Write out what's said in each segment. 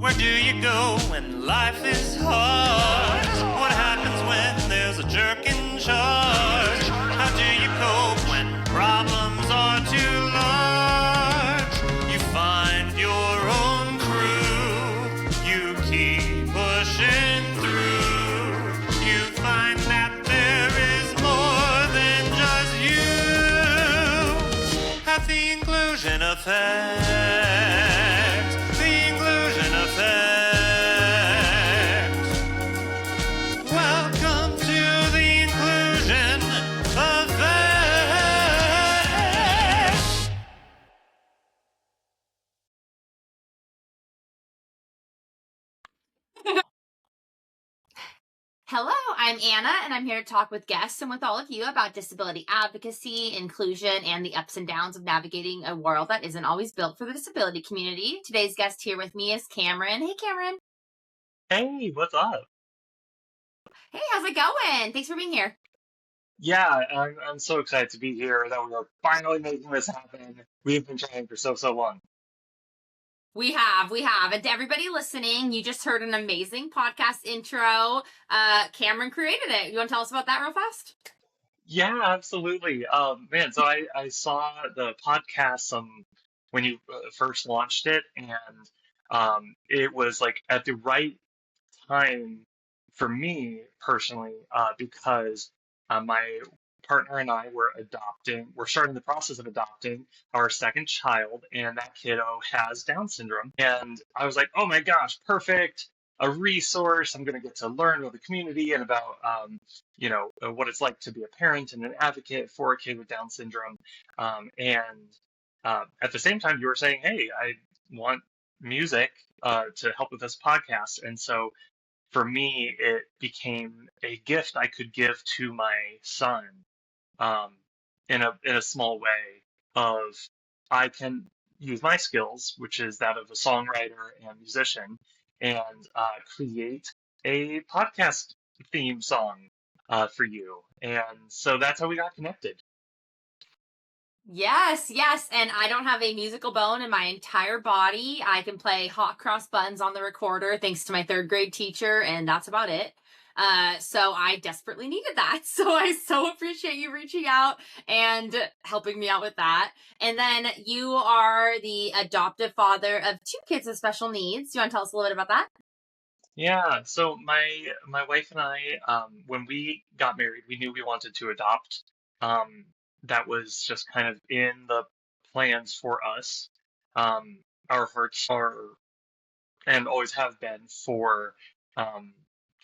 Where do you go when life is hard? What happens when there's a jerk in charge? How do you cope when problems are too large? You find your own crew. You keep pushing through. You find that there is more than just you. At the Inclusion Effect. The Inclusion Effect. Welcome to the Inclusion Effect. Hello, I'm Anna, and I'm here to talk with guests and with all of you about disability advocacy, inclusion, and the ups and downs of navigating a world that isn't always built for the disability community. Today's guest here with me is Cameron. Hey, Cameron. Hey, what's up? Hey, how's it going? Thanks for being here. Yeah, I'm so excited to be here that we are finally making this happen. We've been trying for so long. We have. And to everybody listening, you just heard an amazing podcast intro. Cameron created it. You want to tell us about that real fast? Yeah, absolutely. Man, so I saw the podcast when you first launched it, and it was like at the right time for me personally, because my partner and I we're starting the process of adopting our second child, and that kiddo has Down syndrome. And I was like, oh my gosh, perfect, a resource. I'm going to get to learn about the community and about, what it's like to be a parent and an advocate for a kid with Down syndrome. And at the same time, you were saying, hey, I want music to help with this podcast. And so for me, it became a gift I could give to my son, um, in a small way. Of I can use my skills, which is that of a songwriter and musician, and create a podcast theme song for you. And so that's how we got connected. Yes, and I don't have a musical bone in my entire body. I can play hot cross buttons on the recorder thanks to my third grade teacher, and that's about it. So I desperately needed that. So I so appreciate you reaching out and helping me out with that. And then you are the adoptive father of 2 kids with special needs. Do you want to tell us a little bit about that? Yeah, so my wife and I, when we got married, we knew we wanted to adopt. Um, that was just kind of in the plans for us. Our hearts are and always have been for um,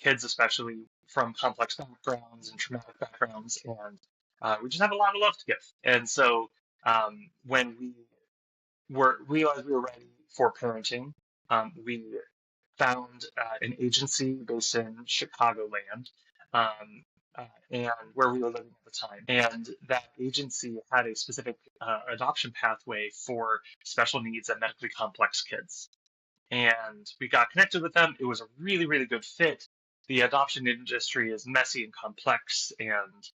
kids, especially from complex backgrounds and traumatic backgrounds, and we just have a lot of love to give. And so when we realized we were ready for parenting, we found an agency based in Chicagoland, um, and where we were living at the time. And that agency had a specific adoption pathway for special needs and medically complex kids. And we got connected with them. It was a really, really good fit. The adoption industry is messy and complex, and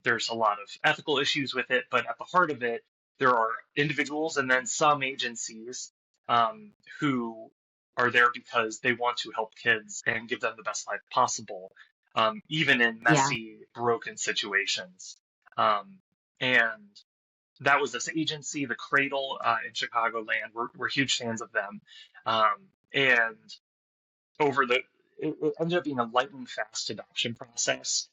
there's a lot of ethical issues with it. But at the heart of it, there are individuals and then some agencies who are there because they want to help kids and give them the best life possible, even in messy, broken situations. And that was this agency, the Cradle in Chicagoland. We're huge fans of them. And it ended up being a lightning fast adoption process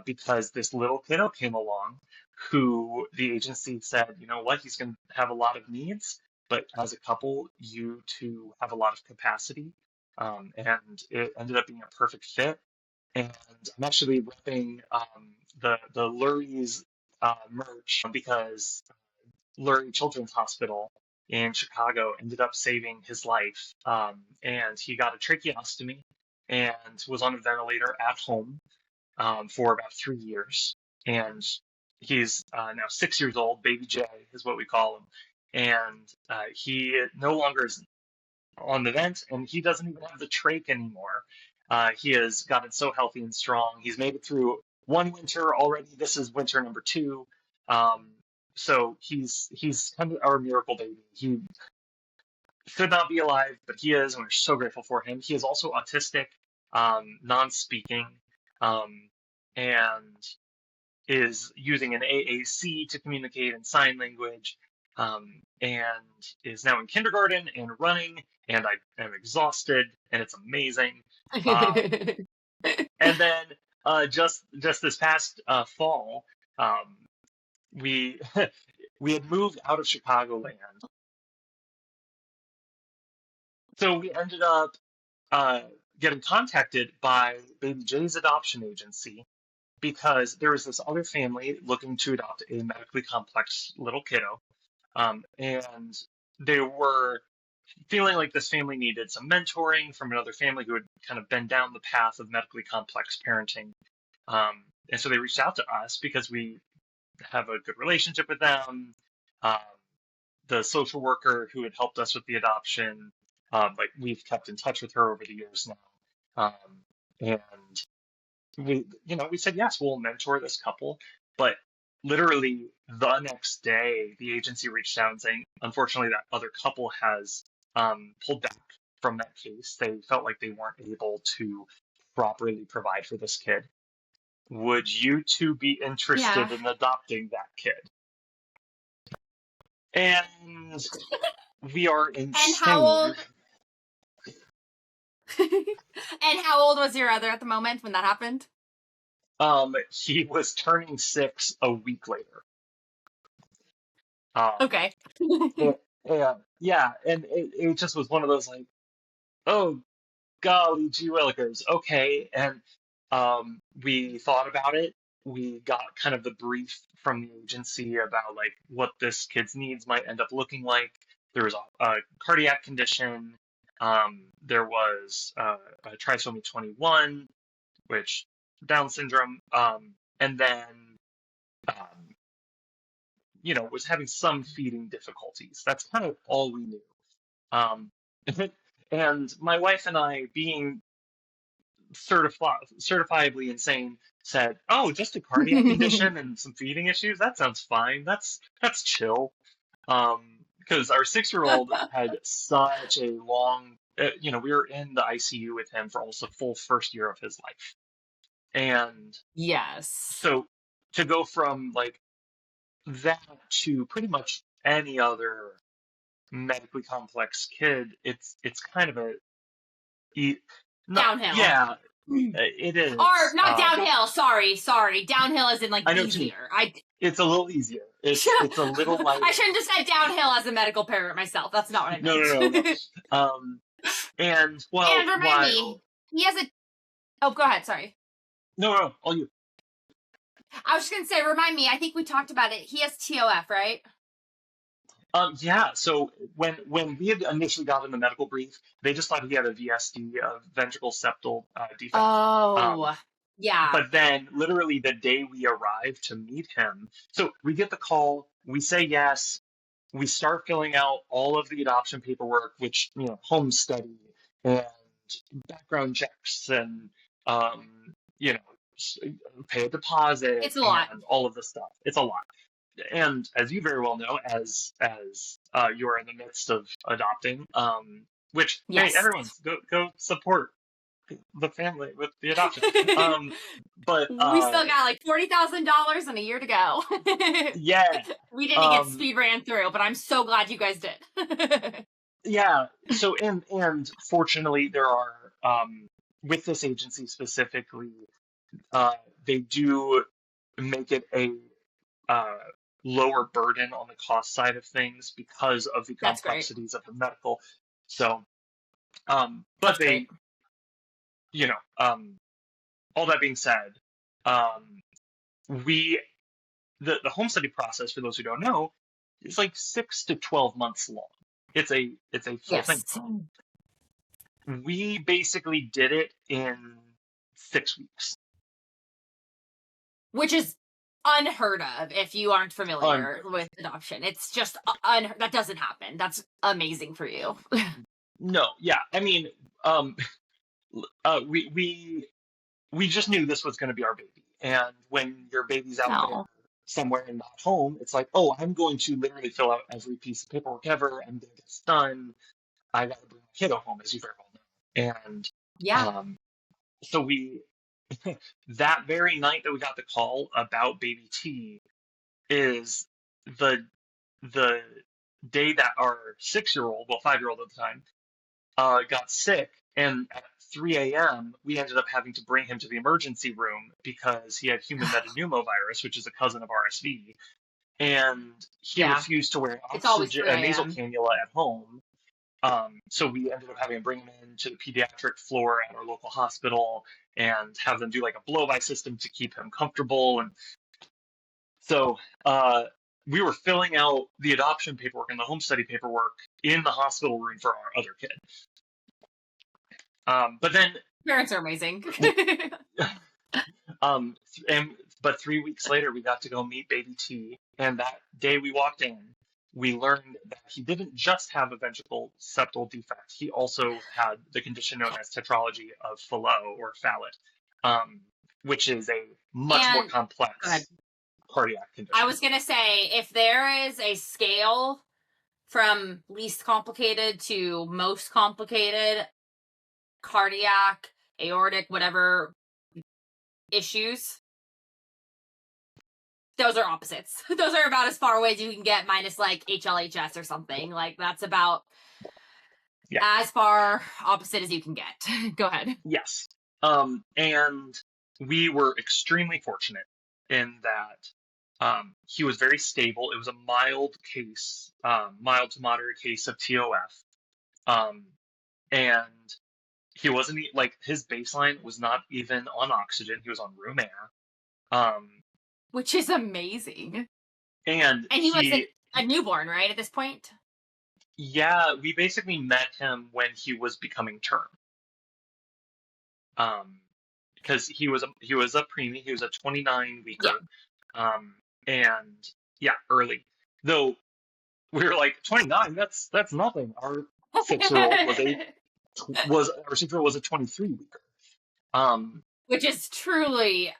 because this little kiddo came along who the agency said, you know what, he's going to have a lot of needs, but as a couple, you two have a lot of capacity. And it ended up being a perfect fit. And I'm actually repping the Lurie's merch because Lurie Children's Hospital in Chicago ended up saving his life. And he got a tracheostomy and was on a ventilator at home for about 3 years. And he's now 6 years old. Baby J is what we call him. And he no longer is on the vent, and he doesn't even have the trach anymore. He has gotten so healthy and strong. He's made it through one winter already. This is winter number 2. So he's kind of our miracle baby. could not be alive, but he is, and we're so grateful for him. He is also autistic, non-speaking, um, and is using an AAC to communicate in sign language, and is now in kindergarten and running, and I am exhausted, and it's amazing. And then just this past fall, um, we we had moved out of Chicagoland, so we ended up uh, getting contacted by Baby Jay's adoption agency because there was this other family looking to adopt a medically complex little kiddo, and they were feeling like this family needed some mentoring from another family who had kind of been down the path of medically complex parenting. And so they reached out to us because we have a good relationship with them. Um, the social worker who had helped us with the adoption, like we've kept in touch with her over the years now. And we said, yes, we'll mentor this couple. But literally the next day, the agency reached out and saying, unfortunately, that other couple has pulled back from that case. They felt like they weren't able to properly provide for this kid. Would you two be Yeah. interested in adopting that kid? And we are And how old? insane. And how old was your other at the moment when that happened? He was turning 6 a week later. Okay. Yeah, and it just was one of those like, oh golly gee willikers, okay. And we thought about it. We got kind of the brief from the agency about like what this kid's needs might end up looking like. There was a cardiac condition. There was a trisomy 21, which Down syndrome, and then um, was having some feeding difficulties. That's kind of all we knew. Um, and my wife and I, being certifiably insane, said, "Oh, just a cardiac condition and some feeding issues. That sounds fine. That's chill." Because our 6-year-old had such a long, we were in the ICU with him for almost the full first year of his life, and Yes. so to go from like that to pretty much any other medically complex kid, it's kind of Downhill. Yeah, it is. Or not downhill. Sorry. Downhill is in like I know easier. It's a little easier. It's a little lighter. I shouldn't just say downhill as a medical parent myself. That's not what I meant. No. And remind me, he has a. Oh, go ahead. Sorry. No, all you. I was just gonna say, remind me. I think we talked about it. He has TOF, right? Yeah. So when we had initially gotten the medical brief, they just thought he had a VSD, a ventricle septal defect. Oh, yeah. But then, literally the day we arrive to meet him, so we get the call, we say yes, we start filling out all of the adoption paperwork, which home study and background checks and pay a deposit. It's a lot. And all of this stuff. It's a lot. And as you very well know, as you are in the midst of adopting, which yes. Hey, everyone, go support the family with the adoption. But we still got like $40,000 and a year to go. Yeah, we didn't get speed ran through, but I'm so glad you guys did. Yeah. So and fortunately, there are with this agency specifically, they do make it a lower burden on the cost side of things because of the complexities of the medical. So, but That's they, great. All that being said, the home study process, for those who don't know, is like 6 to 12 months long. It's a full thing. We basically did it in 6 weeks, which is unheard of if you aren't familiar with adoption. It's just that doesn't happen. That's amazing for you. No, yeah, I mean, we just knew this was going to be our baby, and when your baby's out there somewhere and not home, it's like, oh, I'm going to literally fill out every piece of paperwork ever. I'm going to get this done. I got to bring my kiddo home, as you very well know. And Yeah. um, so that very night that we got the call about baby T is the the day that our 6-year-old, well, 5-year-old at the time, got sick, and at 3 a.m. we ended up having to bring him to the emergency room because he had human metapneumovirus, which is a cousin of RSV, and he Yeah. refused to wear It's always oxygen, 3 a nasal a.m. cannula at home. So we ended up having to bring him into the pediatric floor at our local hospital and have them do like a blow-by system to keep him comfortable. And so we were filling out the adoption paperwork and the home study paperwork in the hospital room for our other kid. But then, Parents are amazing. but 3 weeks later, we got to go meet baby T. And that day we walked in, we learned that he didn't just have a ventricle septal defect. He also had the condition known as tetralogy of Fallot or Fallot, which is a much more And complex cardiac condition. I was going to say, if there is a scale from least complicated to most complicated cardiac, aortic, whatever issues, those are opposites. Those are about as far away as you can get, minus like HLHS or something. Like that's about as far opposite as you can get. Go ahead. Yes. And we were extremely fortunate in that he was very stable. It was a mild case, mild to moderate case of TOF. And he wasn't like, his baseline was not even on oxygen. He was on room air. Which is amazing. And he was a newborn, right, at this point? Yeah, we basically met him when he was becoming term. Because he was a preemie. He was a 29 weeker. Yeah. And yeah, early. Though we were like 29. That's nothing. Our 6-year-old was a 23 weeker. Which is truly.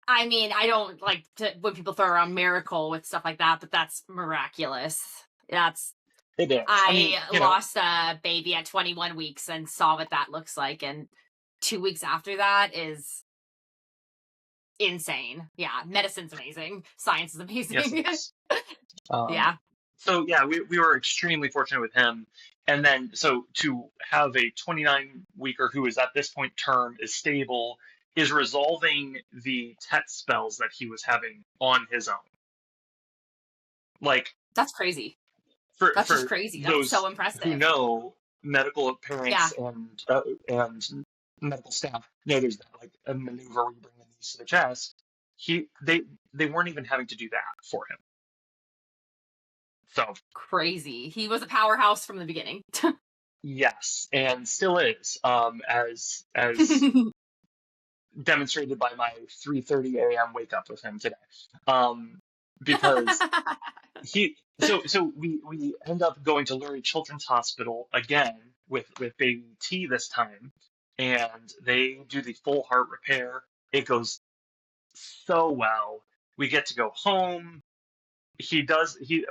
I mean, I don't like to when people throw around miracle with stuff like that, but that's miraculous. It is. I lost a baby at 21 weeks and saw what that looks like, and 2 weeks after that is insane. Yeah, medicine's amazing. Science is amazing. Yes. Yeah. So yeah, we were extremely fortunate with him. And then so to have a 29 weeker who is at this point term, is stable, is resolving the TET spells that he was having on his own. Like, that's crazy. That's just crazy. That's so impressive. Who know medical parents and medical staff know there's that, like a maneuver where you bring the knees to the chest. They weren't even having to do that for him. So crazy. He was a powerhouse from the beginning. Yes, and still is. As demonstrated by my 3:30 a.m. wake up with him today. Because we end up going to Lurie Children's Hospital again with baby T this time, and they do the full heart repair. It goes so well. We get to go home. He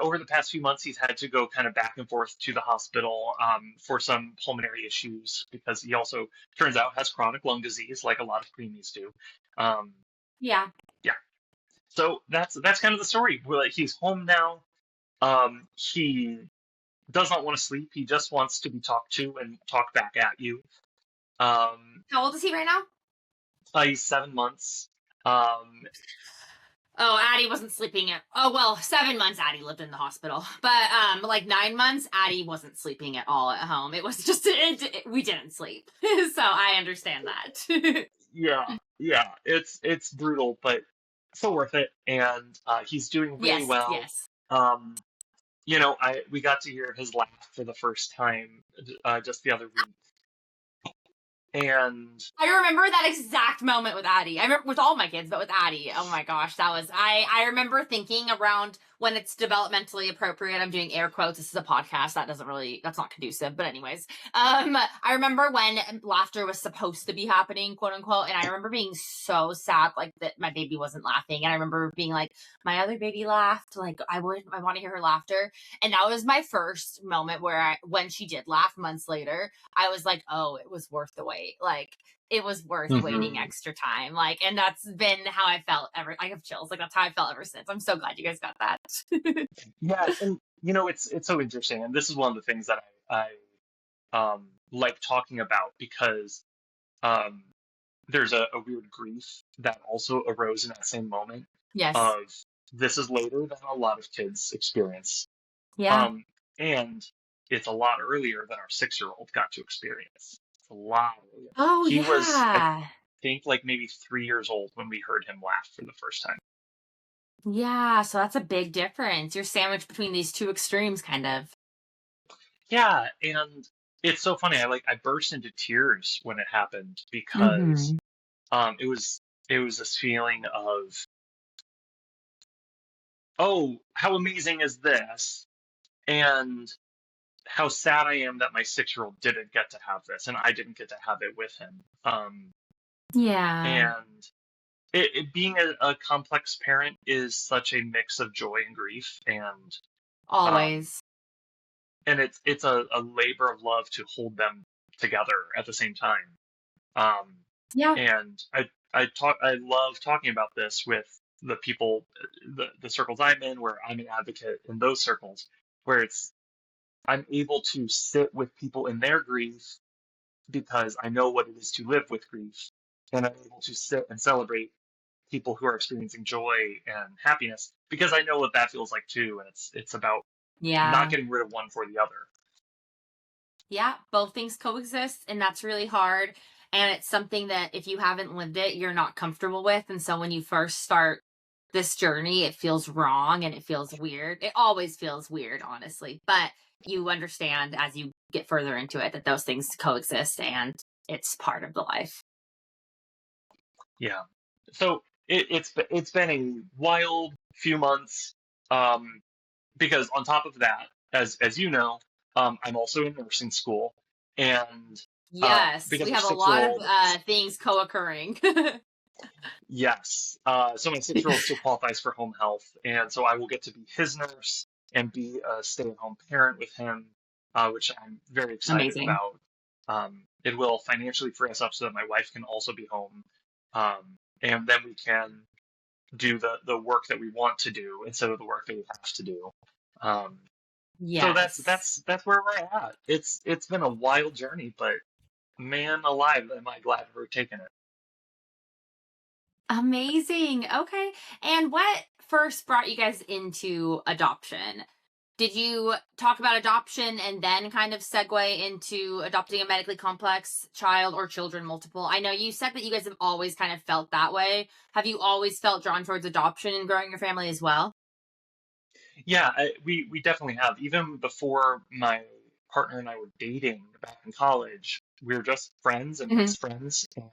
over the past few months, he's had to go kind of back and forth to the hospital for some pulmonary issues, because he also, turns out, has chronic lung disease, like a lot of preemies do. Yeah. So that's kind of the story. He's home now. He does not want to sleep. He just wants to be talked to and talk back at you. How old is he right now? He's 7 months. Oh, Addie wasn't sleeping 7 months Addie lived in the hospital. But like 9 months, Addie wasn't sleeping at all at home. It was just, we didn't sleep. So I understand that. Yeah. It's brutal, but so worth it. And he's doing really well. Yes. We got to hear his laugh for the first time just the other week. And I remember that exact moment with Addie. I remember with all my kids, but with Addie, oh my gosh, that was I remember thinking around when it's developmentally appropriate. I'm doing air quotes. This is a podcast. That's not conducive. But anyways, I remember when laughter was supposed to be happening, quote unquote, and I remember being so sad, like that my baby wasn't laughing, and I remember being like, my other baby laughed, like I want to hear her laughter, and that was my first moment where when she did laugh months later, I was like, oh, it was worth the wait. Like it was worth waiting Mhm. extra time. Like, and that's been how I felt ever. I have chills. Like that's how I felt ever since. I'm so glad you guys got that. Yeah, and it's so interesting, and this is one of the things that I like talking about because um, there's a weird grief that also arose in that same moment Yes. of this is later than a lot of kids experience. Yeah. Um, and it's a lot earlier than our 6-year-old got to experience. It's a lot earlier. Oh He was, I yeah. think, like maybe 3 years old when we heard him laugh for the first time. Yeah. So that's a big difference. You're sandwiched between these two extremes, kind of. Yeah, and it's so funny. I burst into tears when it happened because Mm-hmm. it was this feeling of, oh, how amazing is this? And how sad I am that my 6-year-old didn't get to have this and I didn't get to have it with him. Yeah. And it being a complex parent is such a mix of joy and grief, um, Always. and it's a labor of love to hold them together at the same time. Um, Yeah. and I love talking about this with the people, the circles I'm in, where I'm an advocate in those circles, where it's I'm able to sit with people in their grief because I know what it is to live with grief, and I'm able to sit and celebrate people who are experiencing joy and happiness because I know what that feels like too, and it's about not Yeah. getting rid of one for the other. Yeah, both things coexist, and that's really hard. And it's something that if you haven't lived it, you're not comfortable with. And so when you first start this journey, it feels wrong and it feels weird. It always feels weird, honestly. But you understand as you get further into it that those things coexist and it's part of the life. Yeah. So it's been a wild few months, um, because on top of that, as you know, I'm also in nursing school, and Yes, because we our have a six year lot of old things co occurring. Yes. So my 6-year-old still qualifies for home health, and so I will get to be his nurse and be a stay-at-home parent with him, which I'm very excited Amazing. about. It will financially free us up so that my wife can also be home, and then we can do the work that we want to do instead of the work that we have to do. Um, so that's Yes. that's that's where we're at. It's been a wild journey, but man alive, am I glad we're taking it. Amazing. Okay. And what first brought you guys into adoption? Did you talk about adoption and then kind of segue into adopting a medically complex child or children multiple? I know you said that you guys have always kind of felt that way. Have you always felt drawn towards adoption and growing your family as well? Yeah, we definitely have. Even before my partner and I were dating back in college, we were just friends and Hmm. best friends, and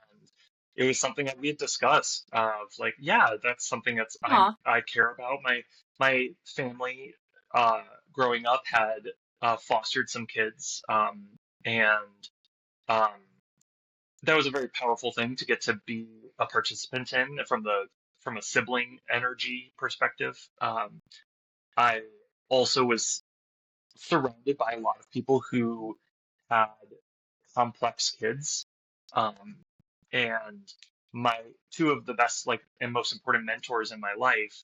it was something that we had discussed. Of like, yeah, that's something that's Aw. I care about. My family, uh, growing up, had fostered some kids, and um, that was a very powerful thing to get to be a participant in from a sibling energy perspective. I also was surrounded by a lot of people who had complex kids. Um, and my two of the best, like, and most important mentors in my life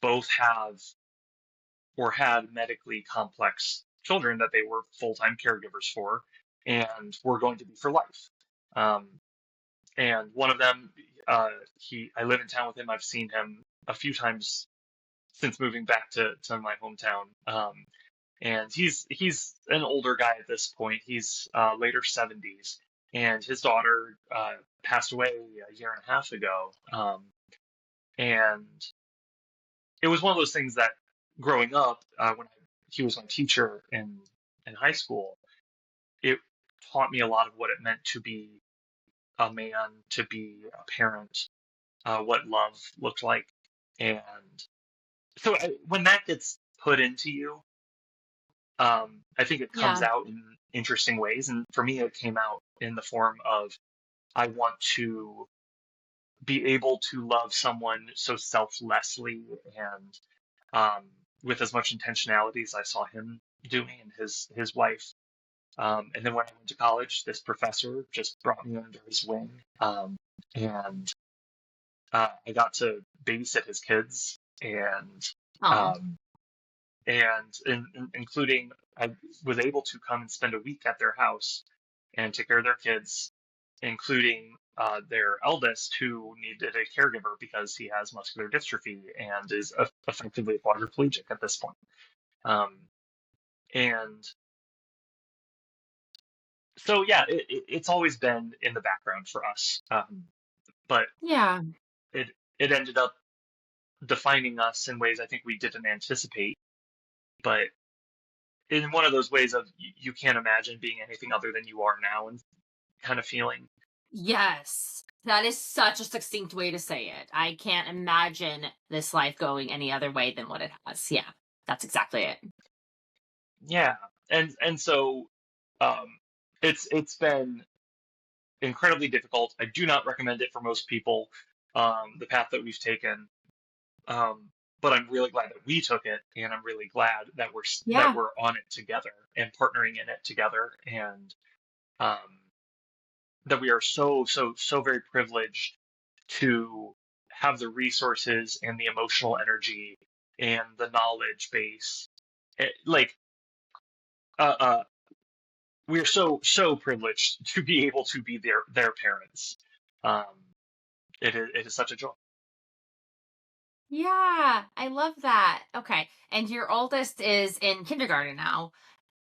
both have or had medically complex children that they were full-time caregivers for and were going to be for life. Um, and one of them, I live in town with him. I've seen him a few times since moving back to my hometown. And he's an older guy at this point. He's later 70s, and his daughter passed away a year and a half ago. And it was one of those things that growing up, he was my teacher in high school, it taught me a lot of what it meant to be a man to be a parent, what love looked like. And so when that gets put into you, I think it comes Yeah. out in interesting ways. And for me, it came out in the form of I want to be able to love someone so selflessly and with as much intentionality as I saw him doing and his wife. And then when I went to college, this professor just brought me under his wing, and I got to babysit his kids, Oh. um, including I was able to come and spend a week at their house and take care of their kids, including their eldest, who needed a caregiver because he has muscular dystrophy and is effectively quadriplegic at this point. Um, and so, yeah, it's always been in the background for us, but Yeah. it it ended up defining us in ways I think we didn't anticipate. But in one of those ways of you can't imagine being anything other than you are now, and kind of feeling. Yes. That is such a succinct way to say it. I can't imagine this life going any other way than what it has. Yeah. That's exactly it. Yeah, and so um, it's been incredibly difficult. I do not recommend it for most people, the path that we've taken. Um, but I'm really glad that we took it, and I'm really glad that Yeah. we're on it together and partnering in it together, and um, that we are so very privileged to have the resources and the emotional energy and the knowledge base. Like uh, we're so privileged to be able to be their parents. Um, it is such a joy. Yeah. I love that. Okay. And your oldest is in kindergarten now.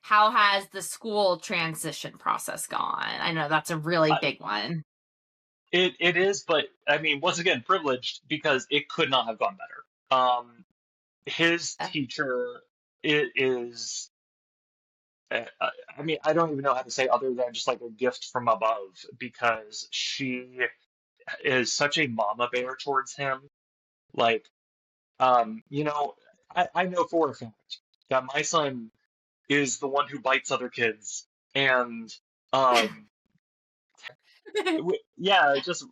How has the school transition process gone? I know that's a really Uh, big one. it is, but I mean, once again, privileged because it could not have gone better. His Uh, teacher is. I mean, I don't even know how to say other than just like a gift from above because she is such a mama bear towards him. Like, you know, I know for a fact that my son is the one who bites other kids, and um, yeah, just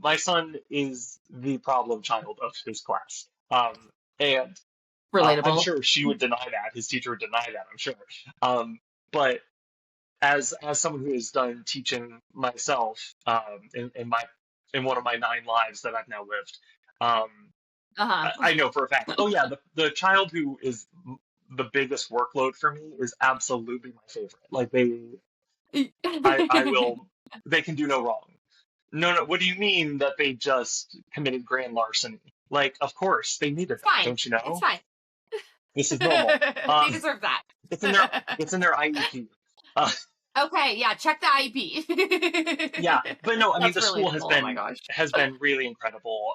my son is the problem child of his class, and I'm Relatable. sure she would deny that. His teacher would deny that. I'm sure, but as someone who has done teaching myself in one of my 9 lives that I've now lived, um, Uh I know for a fact. Oh yeah, the child who is the biggest workload for me is absolutely my favorite. Like I huh. will. They can do no wrong. No, no. What do you mean that they just committed grand larceny? Like, of course they needed It's that, fine. don't you It's know? fine. This is normal. They deserve that. It's in their IEP. Uh, Okay, yeah, check the yeah, IP. but no, I mean That's the school relatable. Oh my gosh. has been really incredible.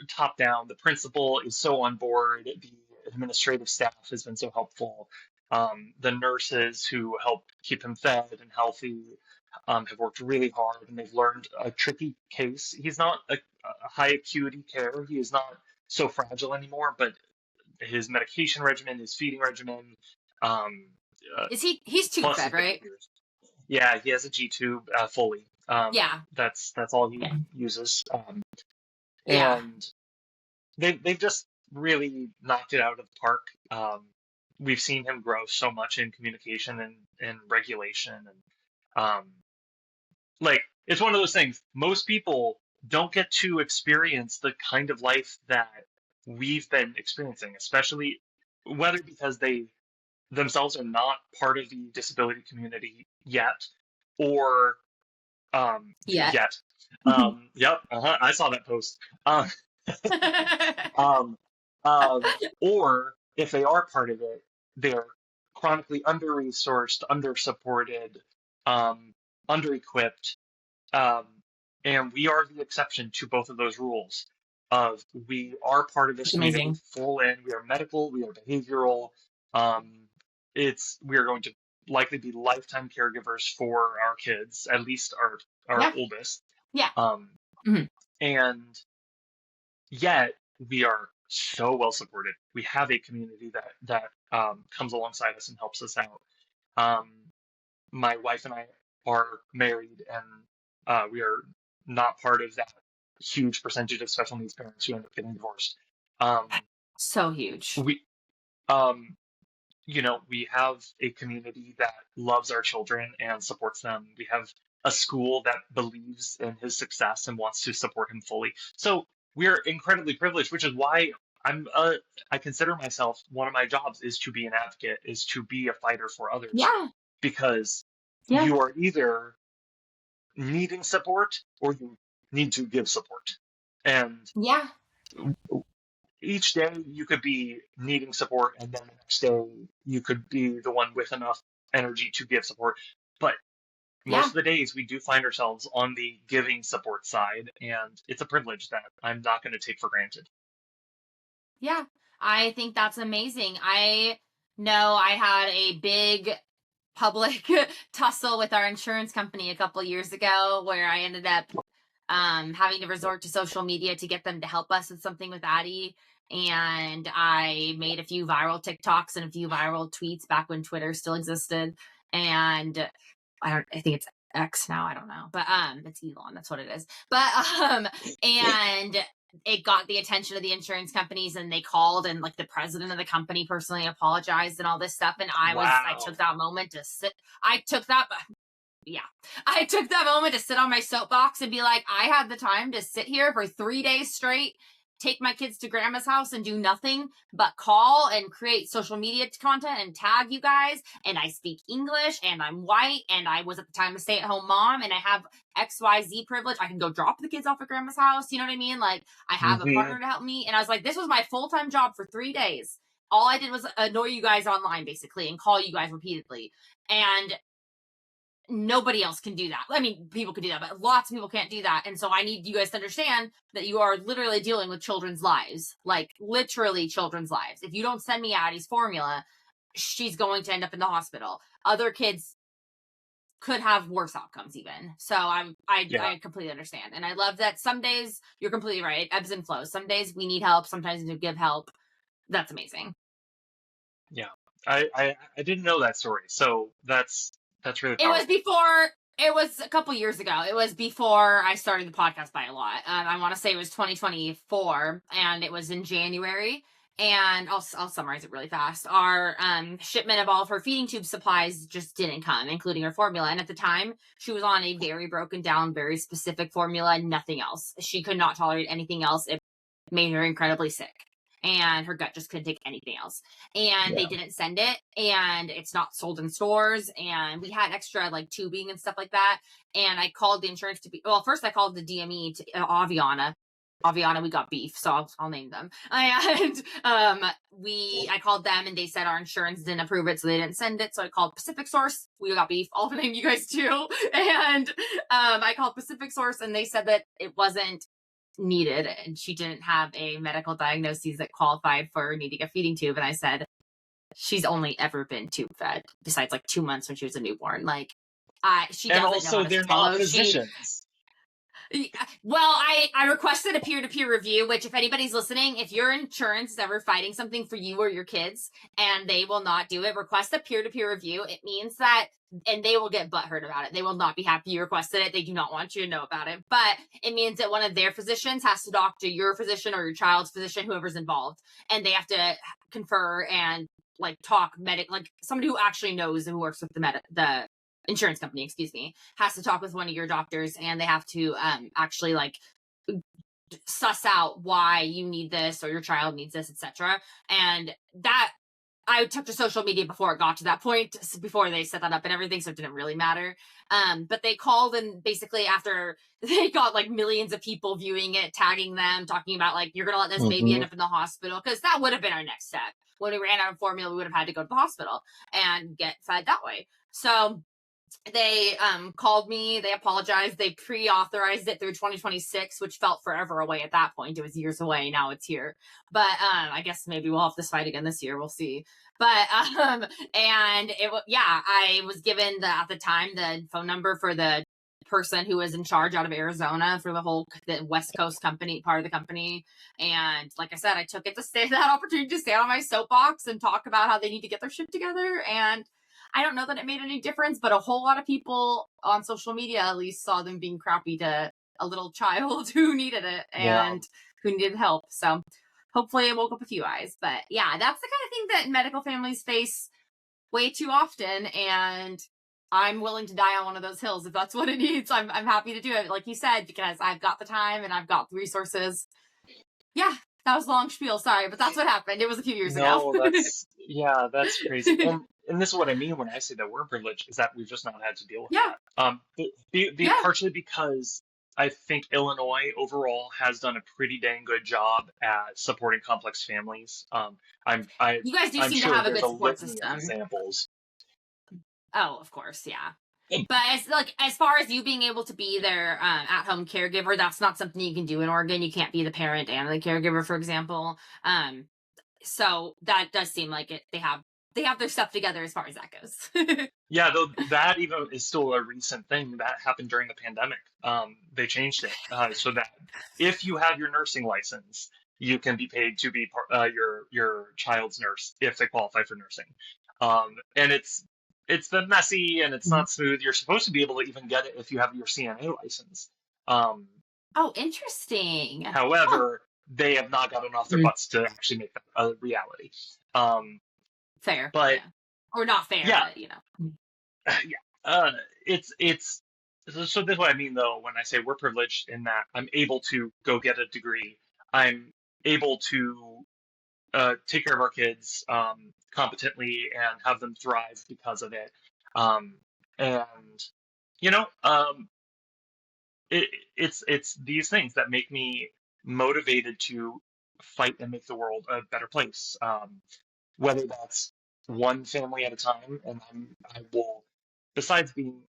Top down, the principal is so on board. The administrative staff has been so helpful. The nurses who help keep him fed and healthy have worked really hard, and they've learned a tricky case. He's not a high acuity care. He is not so fragile anymore, but his medication regimen, his feeding regimen, um, uh, He's tube plus fed, his right? behaviors. Yeah, he has a G tube fully. Yeah. That's all he Yeah. uses. Yeah. And they've just really knocked it out of the park. We've seen him grow so much in communication and regulation, and like it's one of those things. Most people don't get to experience the kind of life that we've been experiencing, especially whether because they themselves are not part of the disability community yet, or Yeah. yet. Yep, I saw that post. Um, or if they are part of it, they're chronically under-resourced, under-supported, um, under-equipped, um, and we are the exception to both of those rules. Of we are part of this It's community amazing. full in. We are medical. We are behavioral. Um, we are going to likely be lifetime caregivers for our kids, at least our Yeah. oldest. Yeah. Um, Mhm. and yet we are so well supported. We have a community that comes alongside us and helps us out. Um, my wife and I are married, and we are not part of that huge percentage of special needs parents who end up getting divorced. Um, So huge. we, um, we have a community that loves our children and supports them. We have a school that believes in his success and wants to support him fully. So we're incredibly privileged, which is why I consider myself, one of my jobs is to be an advocate, is to be a fighter for others, Yeah. because Yeah. you are either needing support or you need to give support. And Yeah. each day you could be needing support, and then the next day you could be the one with enough energy to give support. But most Yeah. of the days we do find ourselves on the giving support side, and it's a privilege that I'm not going to take for granted. Yeah. I think that's amazing. I know I had a big public tussle with our insurance company a couple years ago where I ended up having to resort to social media to get them to help us with something with Addie. And I made a few viral TikToks and a few viral tweets back when Twitter still existed. And I think it's X now, I don't know. But it's Elon, that's what it is. But and it got the attention of the insurance companies, and they called, and like the president of the company personally apologized and all this stuff. And I Wow. took that moment to sit. I took that yeah. I took that moment to sit on my soapbox and be like, I had the time to sit here for 3 days straight, take my kids to grandma's house and do nothing but call and create social media content and tag you guys. And I speak English, and I'm white, and I was at the time a stay-at-home mom, and I have XYZ privilege. I can go drop the kids off at grandma's house. You know what I mean? Like, I have a Hmm. partner to help me. And I was like, this was my full-time job for 3 days. All I did was annoy you guys online, basically, and call you guys repeatedly. And nobody else can do that. I mean, people can do that, but lots of people can't do that. And so I need you guys to understand that you are literally dealing with children's lives, like literally children's lives. If you don't send me Addie's formula, she's going to end up in the hospital. Other kids could have worse outcomes even. So Yeah. I completely understand. And I love that some days you're completely right. Ebbs and flows. Some days we need help. Sometimes we give help. That's amazing. Yeah. I didn't know that story. So that's really It was powerful. before. It was a couple years ago. It was before I started the podcast by a lot. I want to say it was 2024, and it was in January. And I'll summarize it really fast. Our shipment of all of her feeding tube supplies just didn't come, including her formula. And at the time, she was on a very broken down, very specific formula, nothing else. She could not tolerate anything else. It made her incredibly sick, and her gut just couldn't take anything else. And they Yeah. didn't send it, and it's not sold in stores. And we had extra like tubing and stuff like that. And I called the insurance to be, well, first I called the DME to Aviana. Aviana, we got beef, so I'll name them. And I called them, and they said our insurance didn't approve it, so they didn't send it. So I called Pacific Source. We got beef. I'll name you guys too. And I called Pacific Source, and they said that it wasn't needed, and she didn't have a medical diagnosis that qualified for needing a feeding tube. And I said, she's only ever been tube fed besides like 2 months when she was a newborn. Like, she And doesn't know also how to they're not swallow. physicians. Well, I requested a peer-to-peer review, which if anybody's listening, if your insurance is ever fighting something for you or your kids and they will not do it, request a peer-to-peer review. It means that, and they will get butthurt about it. They will not be happy you requested it. They do not want you to know about it. But it means that one of their physicians has to talk to your physician or your child's physician, whoever's involved, and they have to confer and like talk like somebody who actually knows and who works with the insurance company, excuse me, has to talk with one of your doctors, and they have to actually like suss out why you need this or your child needs this, etc. And that I took to social media before it got to that point, before they set that up and everything, so it didn't really matter. But they called, and basically after they got like millions of people viewing it, tagging them, talking about like, you're gonna let this baby end up in the hospital, because that would have been our next step. When we ran out of formula, we would have had to go to the hospital and get fed that way. So they called me, they apologized, they pre-authorized it through 2026, which felt forever away at that point. It was years away, now it's here. But I guess maybe we'll have this fight again this year, we'll see. But and I was given at the time the phone number for the person who was in charge out of Arizona for the West Coast company, part of the company. And like I said, I took it to stay that opportunity to stand on my soapbox and talk about how they need to get their shit together. And I don't know that it made any difference, but a whole lot of people on social media at least saw them being crappy to a little child who needed it and who needed help. So hopefully I woke up a few eyes. But yeah, that's the kind of thing that medical families face way too often. And I'm willing to die on one of those hills if that's what it needs. I'm happy to do it, like you said, because I've got the time and I've got the resources. Yeah, that was a long spiel. Sorry, but that's what happened. It was a few years ago. No, that's crazy. And this is what I mean when I say that we're privileged, is that we've just not had to deal with Yeah. that. Partially because I think Illinois overall has done a pretty dang good job at supporting complex families. You guys do I'm seem sure to have a there's good a support litany of system. examples. Oh, of course, yeah. But as far as you being able to be their at-home caregiver, that's not something you can do in Oregon. You can't be the parent and the caregiver, for example. So that does seem like it. They have their stuff together as far as that goes. Yeah, though that even is still a recent thing that happened during the pandemic. They changed it so that if you have your nursing license, you can be paid to be your child's nurse if they qualify for nursing. And it's been messy and it's not smooth. You're supposed to be able to even get it if you have your CNA license. Oh, interesting. However, they have not gotten off their butts to actually make that a reality. Fair, but yeah. Or not fair, yeah, but, it's so this is what I mean though when I say we're privileged in that I'm able to go get a degree. I'm able to take care of our kids competently and have them thrive because of it. And it's these things that make me motivated to fight and make the world a better place. Whether that's one family at a time, and I will, besides being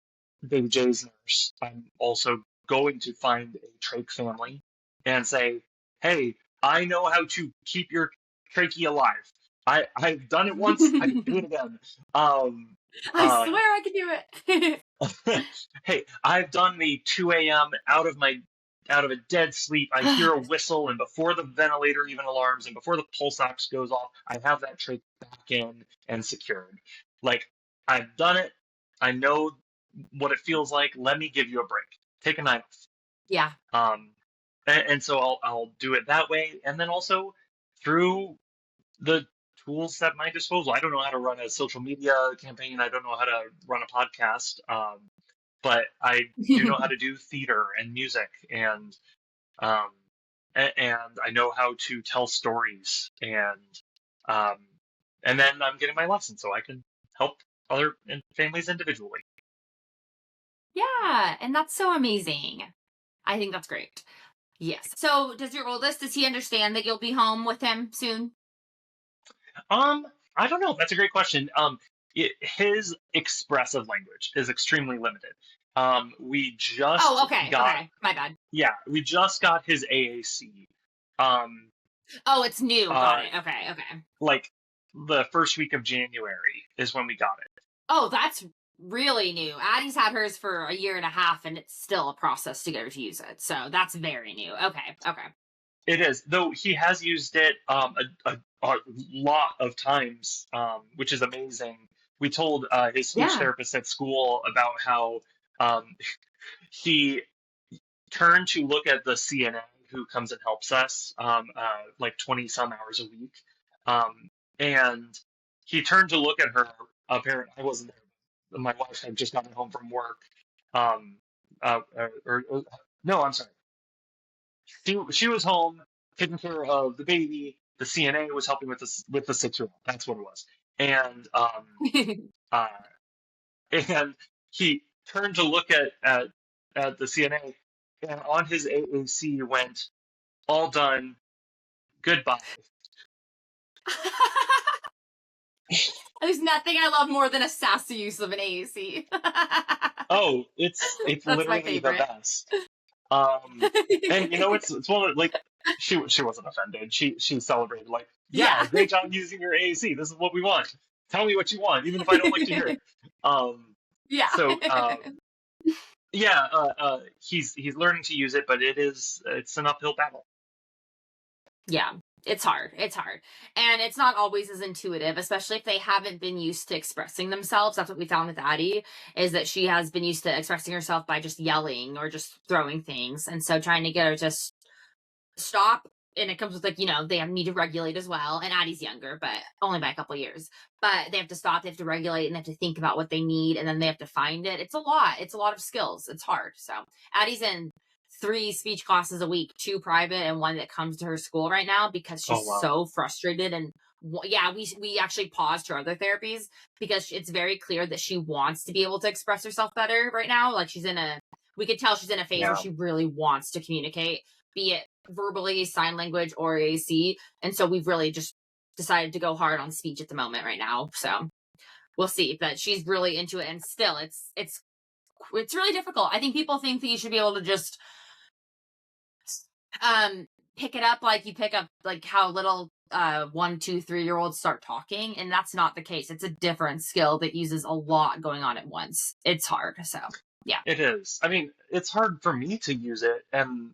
Baby J's nurse, I'm also going to find a trach family and say, hey, I know how to keep your trachea alive. I've done it once, I can do it again. I swear I can do it. Hey, I've done the 2 a.m. out of a dead sleep. I hear a whistle, and before the ventilator even alarms, and before the pulse ox goes off, I have that trach back in and secured. Like, I've done it. I know what it feels like. Let me give you a break. Take a night off. Yeah. And so I'll do it that way, and then also through the tools at my disposal. I don't know how to run a social media campaign. I don't know how to run a podcast. But I do know how to do theater and music, and I know how to tell stories, and then I'm getting my license so I can help other families individually. Yeah, and that's so amazing. I think that's great. Yes. So does he understand that you'll be home with him soon? I don't know. That's a great question. His expressive language is extremely limited. We just okay, my bad. Yeah, we just got his AAC. It's new. Got it. Okay. Like the first week of January is when we got it. Oh, that's really new. Addie's had hers for a year and a half, and it's still a process to get her to use it. So that's very new. Okay. It is, though he has used it a lot of times, which is amazing. We told his speech therapist at school about how he turned to look at the CNA who comes and helps us like 20 some hours a week. And he turned to look at her. Apparently, I wasn't there. My wife had just gotten home from work. No, I'm sorry. She was home taking care of the baby. The CNA was helping with the 6-year-old. That's what it was. And and he turned to look at the CNA, and on his AAC went, "All done. Goodbye." There's nothing I love more than a sassy use of an AAC. Oh, it's literally the best. And it's one of like she wasn't offended. She celebrated like, yeah, Yeah. great job using your AAC. This is what we want. Tell me what you want, even if I don't like to hear it. Um, Yeah. so yeah, he's learning to use it, but it's an uphill battle. Yeah, it's hard. It's hard. And it's not always as intuitive, especially if they haven't been used to expressing themselves. That's what we found with Addie, is that she has been used to expressing herself by just yelling or just throwing things. And so trying to get her to stop, and it comes with, like, they need to regulate as well. And Addie's younger, but only by a couple years. But they have to stop, they have to regulate, and they have to think about what they need, and then they have to find it. It's a lot. It's a lot of skills. It's hard. So Addie's in 3 speech classes a week, 2 private and 1 that comes to her school right now, because Oh she's wow. so frustrated. And yeah, we actually paused her other therapies because it's very clear that she wants to be able to express herself better right now. Like, we could tell she's in a phase where Yeah. she really wants to communicate, be it verbally, sign language, or AAC. And so we've really just decided to go hard on speech at the moment right now. So we'll see. But she's really into it, and still it's really difficult. I think people think that you should be able to just pick it up like you pick up, like, how little 1, 2, 3-year-olds start talking, and that's not the case. It's a different skill that uses a lot going on at once. It's hard. So yeah. It is. I mean, it's hard for me to use it and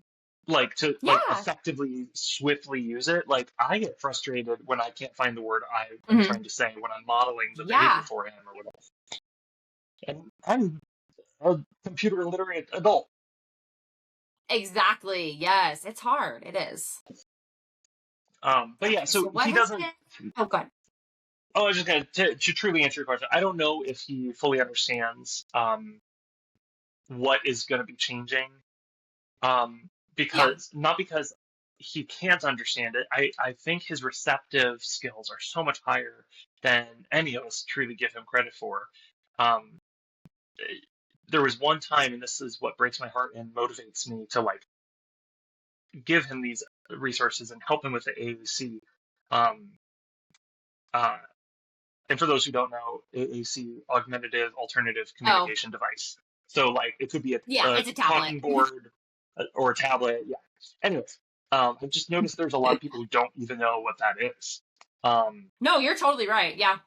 like to like Yeah. effectively, swiftly use it. Like I get frustrated when I can't find the word I'm Mhm. trying to say when I'm modeling the Yeah. behavior for him or whatever. And I'm a computer illiterate adult. Exactly. Yes. It's hard. It is. But yeah, Okay, so what he has doesn't. been Oh, good. Oh, I was just gonna to truly answer your question. I don't know if he fully understands what is going to be changing. Yeah. Because not because he can't understand it. I think his receptive skills are so much higher than any of us truly give him credit for. Um, there was one time, and this is what breaks my heart and motivates me to like give him these resources and help him with the AAC. Um, uh, and for those who don't know, AAC, augmentative alternative Oh, communication device. So like it could be yeah, a it's a tablet. talking board or a tablet. Yeah. Anyways, I've just noticed there's a lot of people who don't even know what that is. No, you're totally right. Yeah.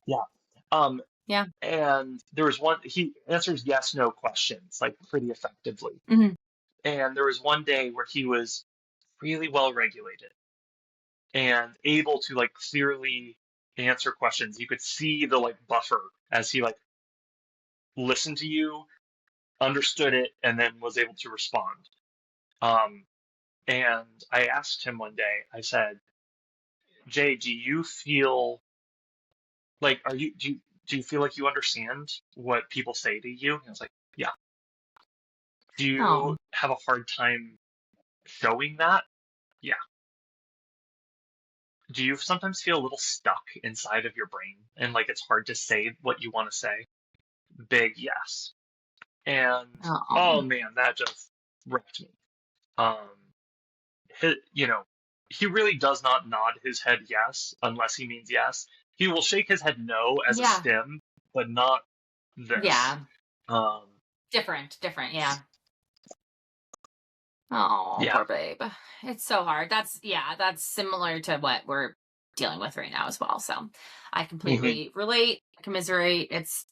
Yeah. Um, Yeah. and there was one, he answers yes, no questions like pretty effectively. Mhm. And there was one day where he was really well regulated and able to like clearly answer questions. You could see the like buffer as he like listened to you, understood it, and then was able to respond. Um, and I asked him one day, I said, Jay, do you feel like do you feel like you understand what people say to you? And I was like, yeah. Do you Oh. have a hard time showing that? Yeah. Do you sometimes feel a little stuck inside of your brain and like it's hard to say what you want to say? Big yes. And oh Oh. man, that just wrecked me. Um, he really does not nod his head yes unless he means yes. He will shake his head no as a Yeah. stim, but not this. Yeah. Um, Different. Yeah. Oh, yeah. poor babe. It's so hard. That's similar to what we're dealing with right now as well. So I Mhm. completely relate, commiserate. It's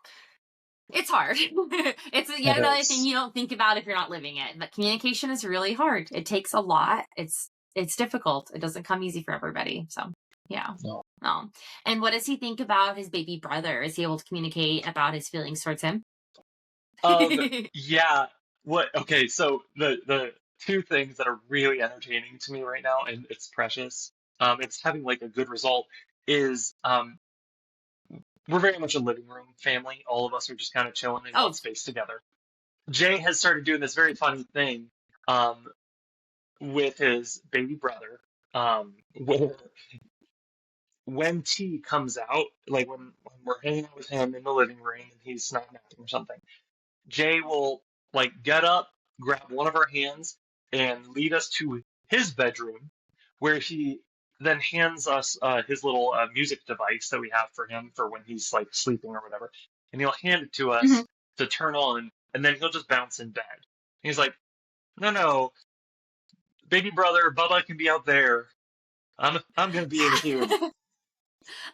hard. It's yet It another thing is. you don't think about if you're not living it. But communication is really hard. It takes a lot. It's difficult. It doesn't come easy for everybody. So yeah. No. And what does he think about his baby brother? Is he able to communicate about his feelings towards him? Yeah. Okay, so the two things that are really entertaining to me right now, and it's precious, it's having like a good result, is we're very much a living room family. All of us are just kind of chilling in one Oh, space together. Jay has started doing this very funny thing um, with his baby brother, where when T comes out, like when we're hanging out with him in the living room and he's snapping or something, Jay will like get up, grab one of our hands, and lead us to his bedroom, where he then hands us his little music device that we have for him for when he's like sleeping or whatever, and he'll hand it to us mhm. to turn on, and then he'll just bounce in bed. And he's like, "No, no, baby brother, Bubba can be out there. I'm gonna be in here.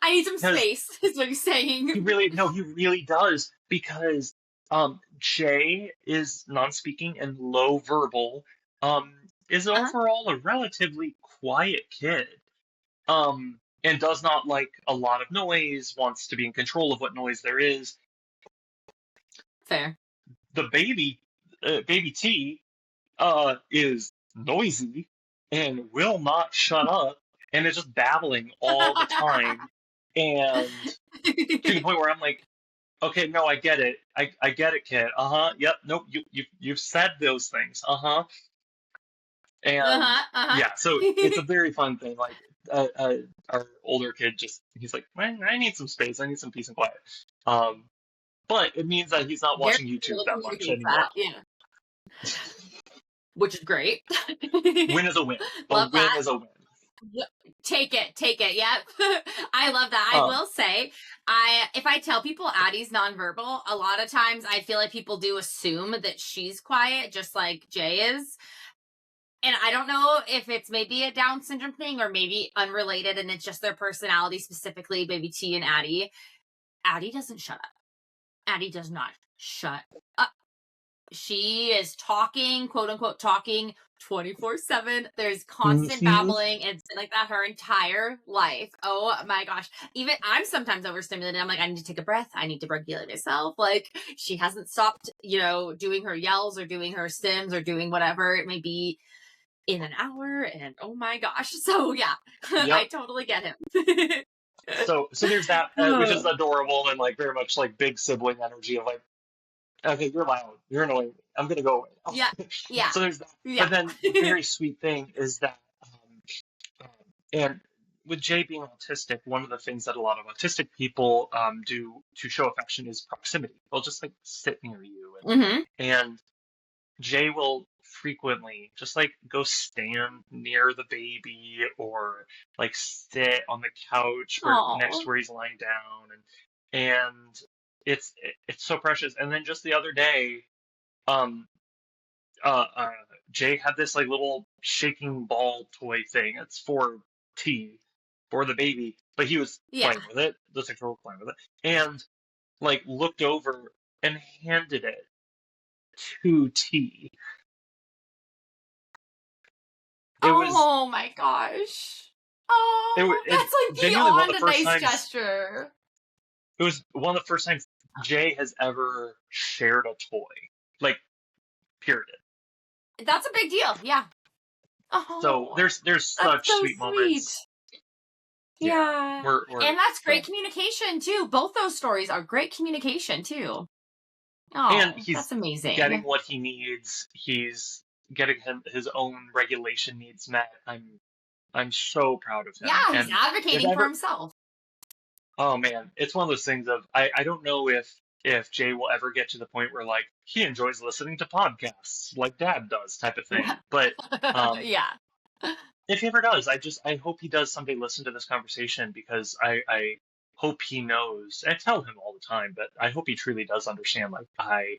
I need some Because space, is what he's saying. he really does. Because Jay is non-speaking and low verbal. Is Uh-huh. overall a relatively quiet kid. And does not like a lot of noise, wants to be in control of what noise there is. Fair. The baby T, is noisy and will not shut up and is just babbling all the time. And to the point where I'm like, okay, no, I get it. I get it, kid. Yep. Nope. You've said those things. And yeah, so it's a very fun thing. Like, our older kid he's like, man, I need some space. I need some peace and quiet. But it means that he's not watching YouTube that much anymore. Yeah. Which is great. Win is a win. A win is a win. Take it. Yep. I love that. I will say, if I tell people Addie's nonverbal, a lot of times I feel like people do assume that she's quiet, just like Jay is. And I don't know if it's maybe a Down syndrome thing or maybe unrelated and it's just their personality, specifically baby T and Addie. Addie doesn't shut up. Addie does not shut up. She is talking, quote unquote, talking 24/7. There's constant babbling. It's like that her entire life. Oh my gosh. Even I'm sometimes overstimulated. I'm like, I need to take a breath. I need to regulate myself. Like, she hasn't stopped, doing her yells or doing her stims or doing whatever it may be in an hour. And oh my gosh. So yeah, yep. I totally get him. So there's that, which is adorable and like very much like big sibling energy of like, okay, you're loud, you're annoying, I'm gonna go away. Yeah. So there's that. Yeah. But then the very sweet thing is that, and with Jay being autistic, one of the things that a lot of autistic people do to show affection is proximity. They'll just like sit near you, and Jay will frequently just like go stand near the baby or like sit on the couch next where he's lying down, and it's so precious. And then just the other day, Jay had this like little shaking ball toy thing. It's for T, for the baby, but he was playing with it. The 6-year-old playing with it, and like looked over and handed it to T. Oh my gosh! Oh, that's like beyond a nice gesture. It was one of the first times Jay has ever shared a toy, like, period. That's a big deal, yeah. Oh, so there's such so sweet moments. Yeah. And that's great communication too. Both those stories are great communication too. Oh, and that's amazing. Getting what he needs. He's getting his own regulation needs met. I'm so proud of him. Yeah, he's advocating for himself. Oh man, it's one of those things of I don't know if Jay will ever get to the point where like he enjoys listening to podcasts like Dad does type of thing. But yeah. If he ever does, I hope he does someday listen to this conversation, because I hope he knows, and I tell him all the time, but I hope he truly does understand, like, I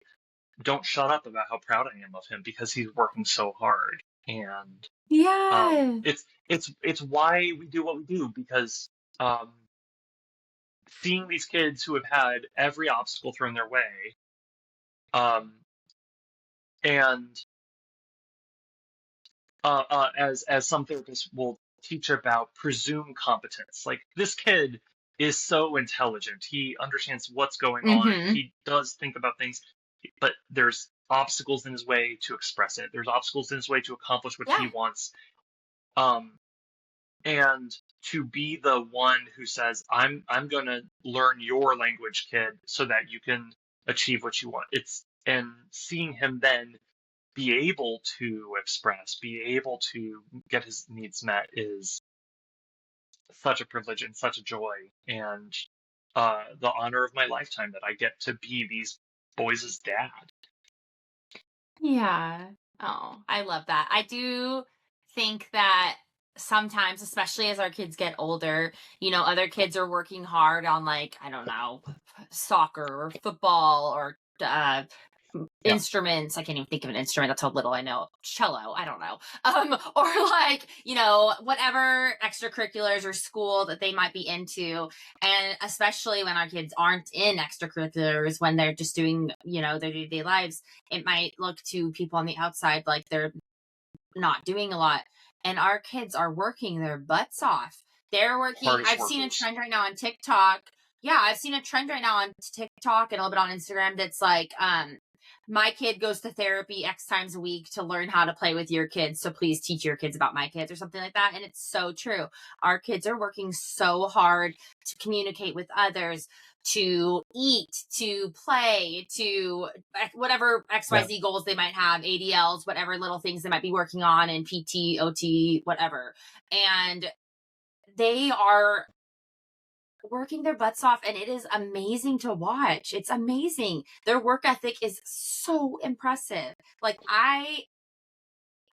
don't shut up about how proud I am of him because he's working so hard. And it's why we do what we do, because seeing these kids who have had every obstacle thrown their way, and as some therapists will teach about presumed competence, like, this kid is so intelligent, he understands what's going on, he does think about things, but there's obstacles in his way to express it, there's obstacles in his way to accomplish what he wants, and to be the one who says, I'm gonna learn your language, kid, so that you can achieve what you want. And seeing him then be able to express, be able to get his needs met, is such a privilege and such a joy, and the honor of my lifetime that I get to be these boys' dad. Yeah. Oh, I love that. I do think that sometimes, especially as our kids get older, other kids are working hard on, like, I don't know, soccer or football or instruments. I can't even think of an instrument. That's how little I know. Cello. I don't know. Or like, whatever extracurriculars or school that they might be into. And especially when our kids aren't in extracurriculars, when they're just doing, their day-to-day lives, it might look to people on the outside like they're not doing a lot. And our kids are working their butts off. They're working. I've seen a trend right now on TikTok. Yeah, I've seen a trend right now on TikTok and a little bit on Instagram that's like, my kid goes to therapy X times a week to learn how to play with your kids. So please teach your kids about my kids or something like that. And it's so true. Our kids are working so hard to communicate with others, to eat, to play, to whatever XYZ goals they might have, ADLs, whatever little things they might be working on in PT, OT, whatever. And they are working their butts off, and it is amazing to watch. It's amazing. Their work ethic is so impressive. Like I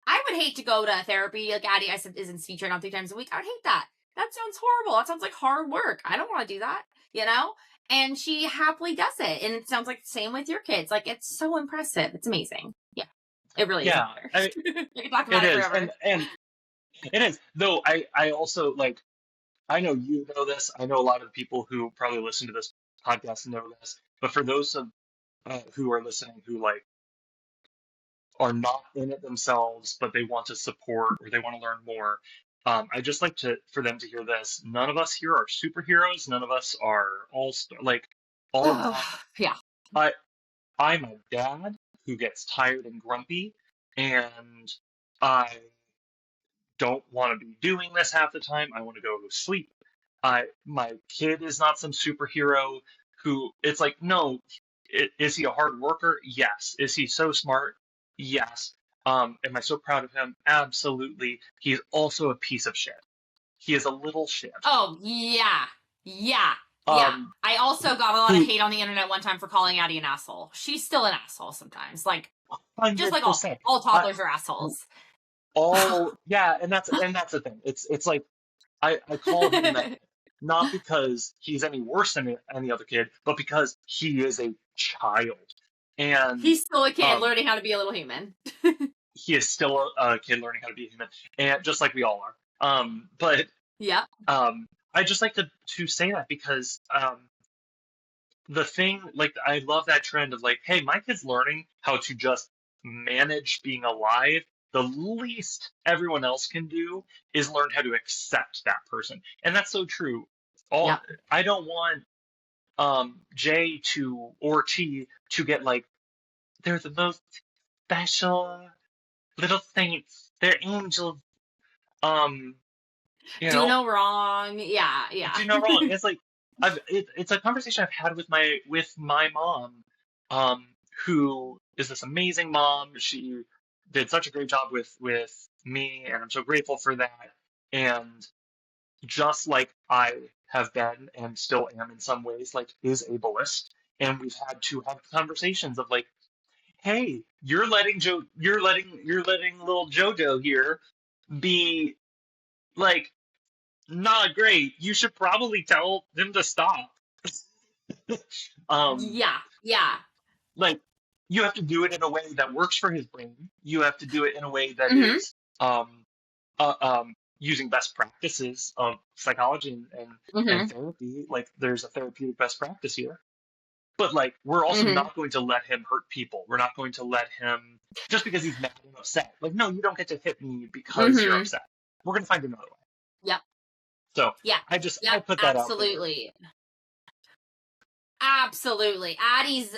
would hate to go to therapy. Like Addie, I said, is in speech right now 3 times a week. I would hate that. That sounds horrible. That sounds like hard work. I don't want to do that, And she happily does it. And it sounds like the same with your kids. Like, it's so impressive. It's amazing. Yeah. It really is. You can talk about it forever. And it is. Though I also, like, I know you know this. I know a lot of people who probably listen to this podcast know this. But for those of who are listening who, like, are not in it themselves, but they want to support or they want to learn more, I just like for them to hear this. None of us here are superheroes. None of us are all of that. Yeah. I'm a dad who gets tired and grumpy, and I don't want to be doing this half the time. I want to go to sleep. My kid is not some superhero who, it's like, no, is he a hard worker? Yes. Is he so smart? Yes. Am I so proud of him? Absolutely. He's also a piece of shit. He is a little shit. Oh, yeah. Yeah. Yeah. I also got a lot of hate on the internet one time for calling Addie an asshole. She's still an asshole sometimes. Like, 100%. Just like all toddlers are assholes. Yeah, and that's the thing. It's like I call him that not because he's any worse than any other kid, but because he is a child. And he's still a kid learning how to be a little human. He is still a kid learning how to be a human, and just like we all are. But yeah. I just like to say that because the thing, like, I love that trend of like, hey, my kid's learning how to just manage being alive. The least everyone else can do is learn how to accept that person. And that's so true. I don't want J or T to get like, they're the most special little saints. They're angels. Do no wrong. Yeah. Do no wrong. It's like it's a conversation I've had with my mom, who is this amazing mom. She did such a great job with me, and I'm so grateful for that. And just like I have been and still am in some ways, like, is ableist, and we've had to have conversations of like, hey, you're letting little Jojo here be like not great. You should probably tell them to stop. Yeah. Like, you have to do it in a way that works for his brain. You have to do it in a way that is using best practices of psychology and therapy. Like, there's a therapeutic best practice here. But, like, we're also not going to let him hurt people. We're not going to let him, just because he's mad and upset. Like, no, you don't get to hit me because you're upset. We're going to find another way. Yep. So, I put that out there. Absolutely. Addie's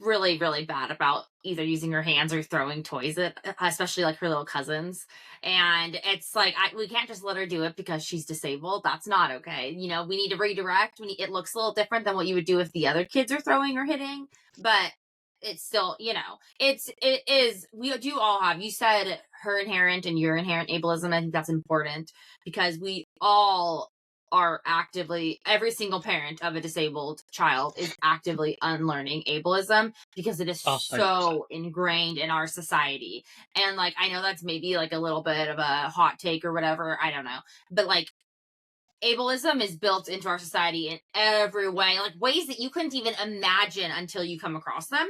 really, really bad about either using her hands or throwing toys at, especially like her little cousins. And it's like, we can't just let her do it because she's disabled. That's not okay. We need to redirect. It looks a little different than what you would do if the other kids are throwing or hitting, but it's still, it is, we do all have, you said her inherent and your inherent ableism. I think that's important because we all are actively, every single parent of a disabled child is actively unlearning ableism because it is so ingrained in our society. And like, I know that's maybe like a little bit of a hot take or whatever, I don't know, but like, ableism is built into our society in every way, like ways that you couldn't even imagine until you come across them.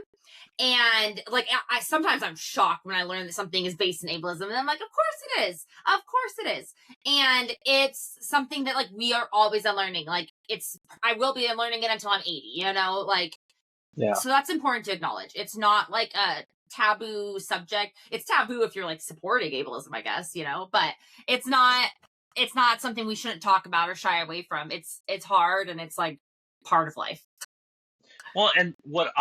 And like, I sometimes I'm shocked when I learn that something is based in ableism, and I'm like, of course it is, of course it is. And it's something that like we are always unlearning. Like I will be unlearning it until I'm 80, like. Yeah. So that's important to acknowledge. It's not like a taboo subject. It's taboo if you're like supporting ableism, I guess, but it's not something we shouldn't talk about or shy away from. It's hard, and it's like part of life. Well, and what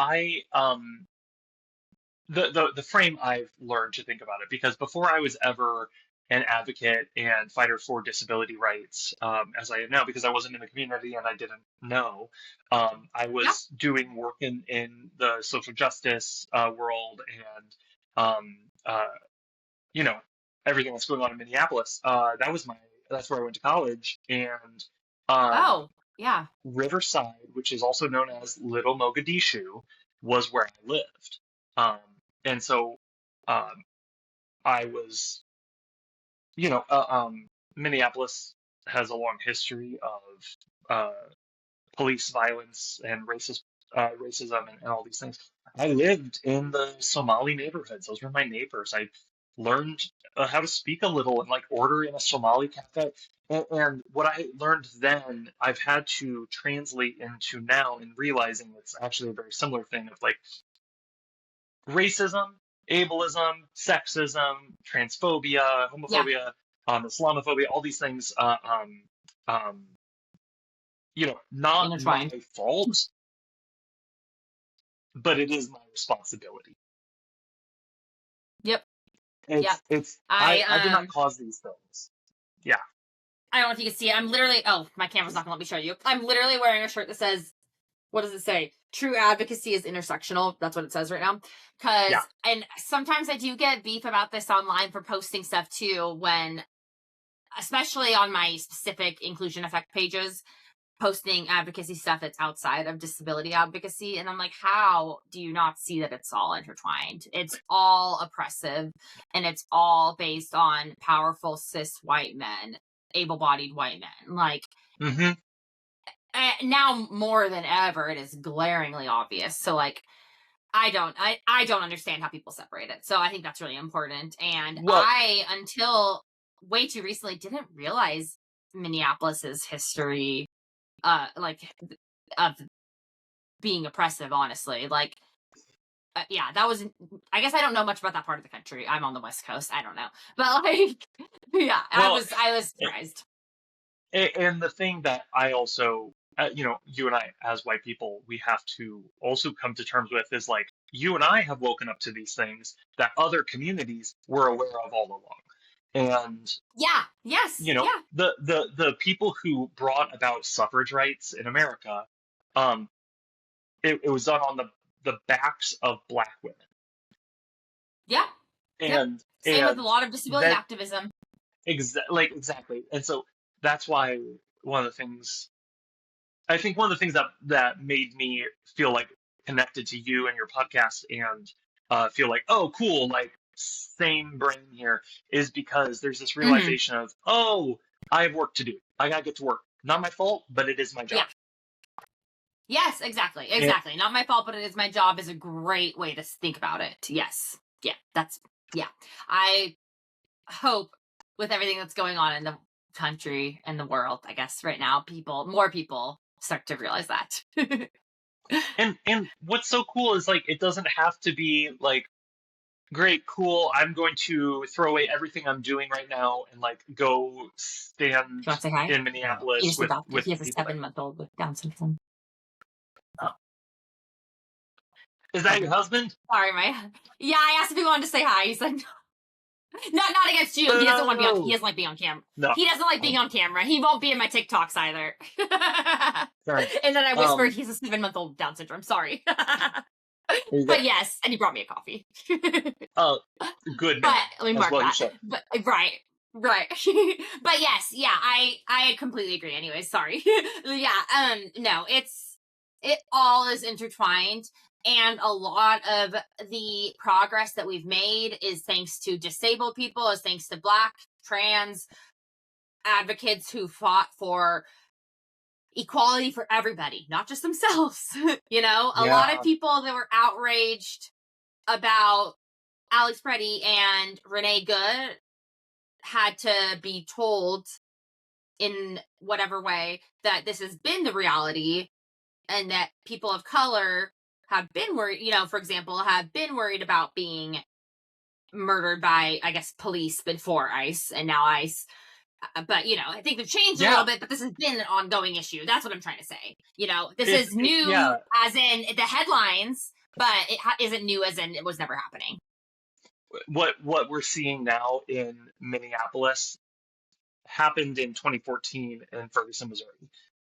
the frame I've learned to think about it, because before I was ever an advocate and fighter for disability rights, as I am now, because I wasn't in the community and I didn't know, I Yeah. was doing work in the social justice world, and you know everything that's going on in Minneapolis. That's where I went to college, and um, Oh, yeah. Riverside, which is also known as Little Mogadishu, was where I lived. Um, and so um, I was, Minneapolis has a long history of police violence and racism and all these things. I lived in the Somali neighborhoods. Those were my neighbors. I learned how to speak a little and like order in a Somali cafe. And what I learned then, I've had to translate into now, and realizing it's actually a very similar thing of like racism, ableism, sexism, transphobia, Yeah. homophobia, Islamophobia, all these things, um, not my Intertwined. fault, but it is my responsibility. Yep. Yep. I did not I cause these things. Yeah. I don't know if you can see it. I'm literally, oh, my camera's not gonna let me show you. I'm literally wearing a shirt that says, what does it say? True advocacy is intersectional. That's what it says right now. Yeah. And sometimes I do get beef about this online for posting stuff too, especially on my specific inclusion effect pages, posting advocacy stuff that's outside of disability advocacy. And I'm like, how do you not see that it's all intertwined? It's all oppressive, and it's all based on powerful cis white men, able-bodied white men. Like, Mm-hmm. now more than ever, it is glaringly obvious. So like, I don't understand how people separate it. So I think that's really important. And Well, until way too recently, didn't realize Minneapolis's history, like, of being oppressive, honestly. Like, yeah, that was, I guess I don't know much about that part of the country. I'm on the West Coast. I don't know. But like, yeah, well, I was surprised. and the thing that I also, you and I, as white people, we have to also come to terms with is like, you and I have woken up to these things that other communities were aware of all along. And, Yeah. Yes. Yeah. the people who brought about suffrage rights in America, um, it was done on the backs of Black women. Yeah. Yep. And, Same with a and lot of disability that, activism. exactly. And so that's why one of the things I think one of the things that made me feel like connected to you and your podcast, and feel like, oh, cool, like same brain here, is because there's this Hmm. realization of, oh, I have work to do. I gotta get to work. Not my fault, but it is my job. Yeah. Yes, exactly. And, Exactly. Not my fault, but it is my job is a great way to think about it. Yes. Yeah. Yeah. I hope with everything that's going on in the country and the world, I guess right now, more people start to realize that. and what's so cool is like it doesn't have to be like, great, cool, I'm going to throw away everything I'm doing right now and like go stand Do you want to say hi? in Minneapolis He's adopted. with He has a people there. 7-month-old with Down syndrome. Is that your husband? Sorry, yeah. I asked if he wanted to say hi. He said no. Not against you. He doesn't want to be on. He No. doesn't like being on camera. No. He doesn't like being on camera. He won't be in my TikToks either. Sorry. And then I whispered, he's a 7-month-old with Down syndrome. Sorry. But yes, and he brought me a coffee. Oh, good. But let me As mark well you that. should. But right. But yes, yeah, I completely agree. Anyways, sorry. Yeah, no, it all is intertwined, and a lot of the progress that we've made is thanks to disabled people, is thanks to Black, trans, advocates who fought for equality for everybody, not just themselves. A lot of people that were outraged about Alex Preddy and Renee Good had to be told in whatever way that this has been the reality, and that people of color have been worried, for example, have been worried about being murdered by, I guess, police before ICE, and now ICE. But, I think they've changed a little bit, but this has been an ongoing issue. That's what I'm trying to say. This is new as in the headlines, but it isn't new as in it was never happening. What we're seeing now in Minneapolis happened in 2014 in Ferguson, Missouri.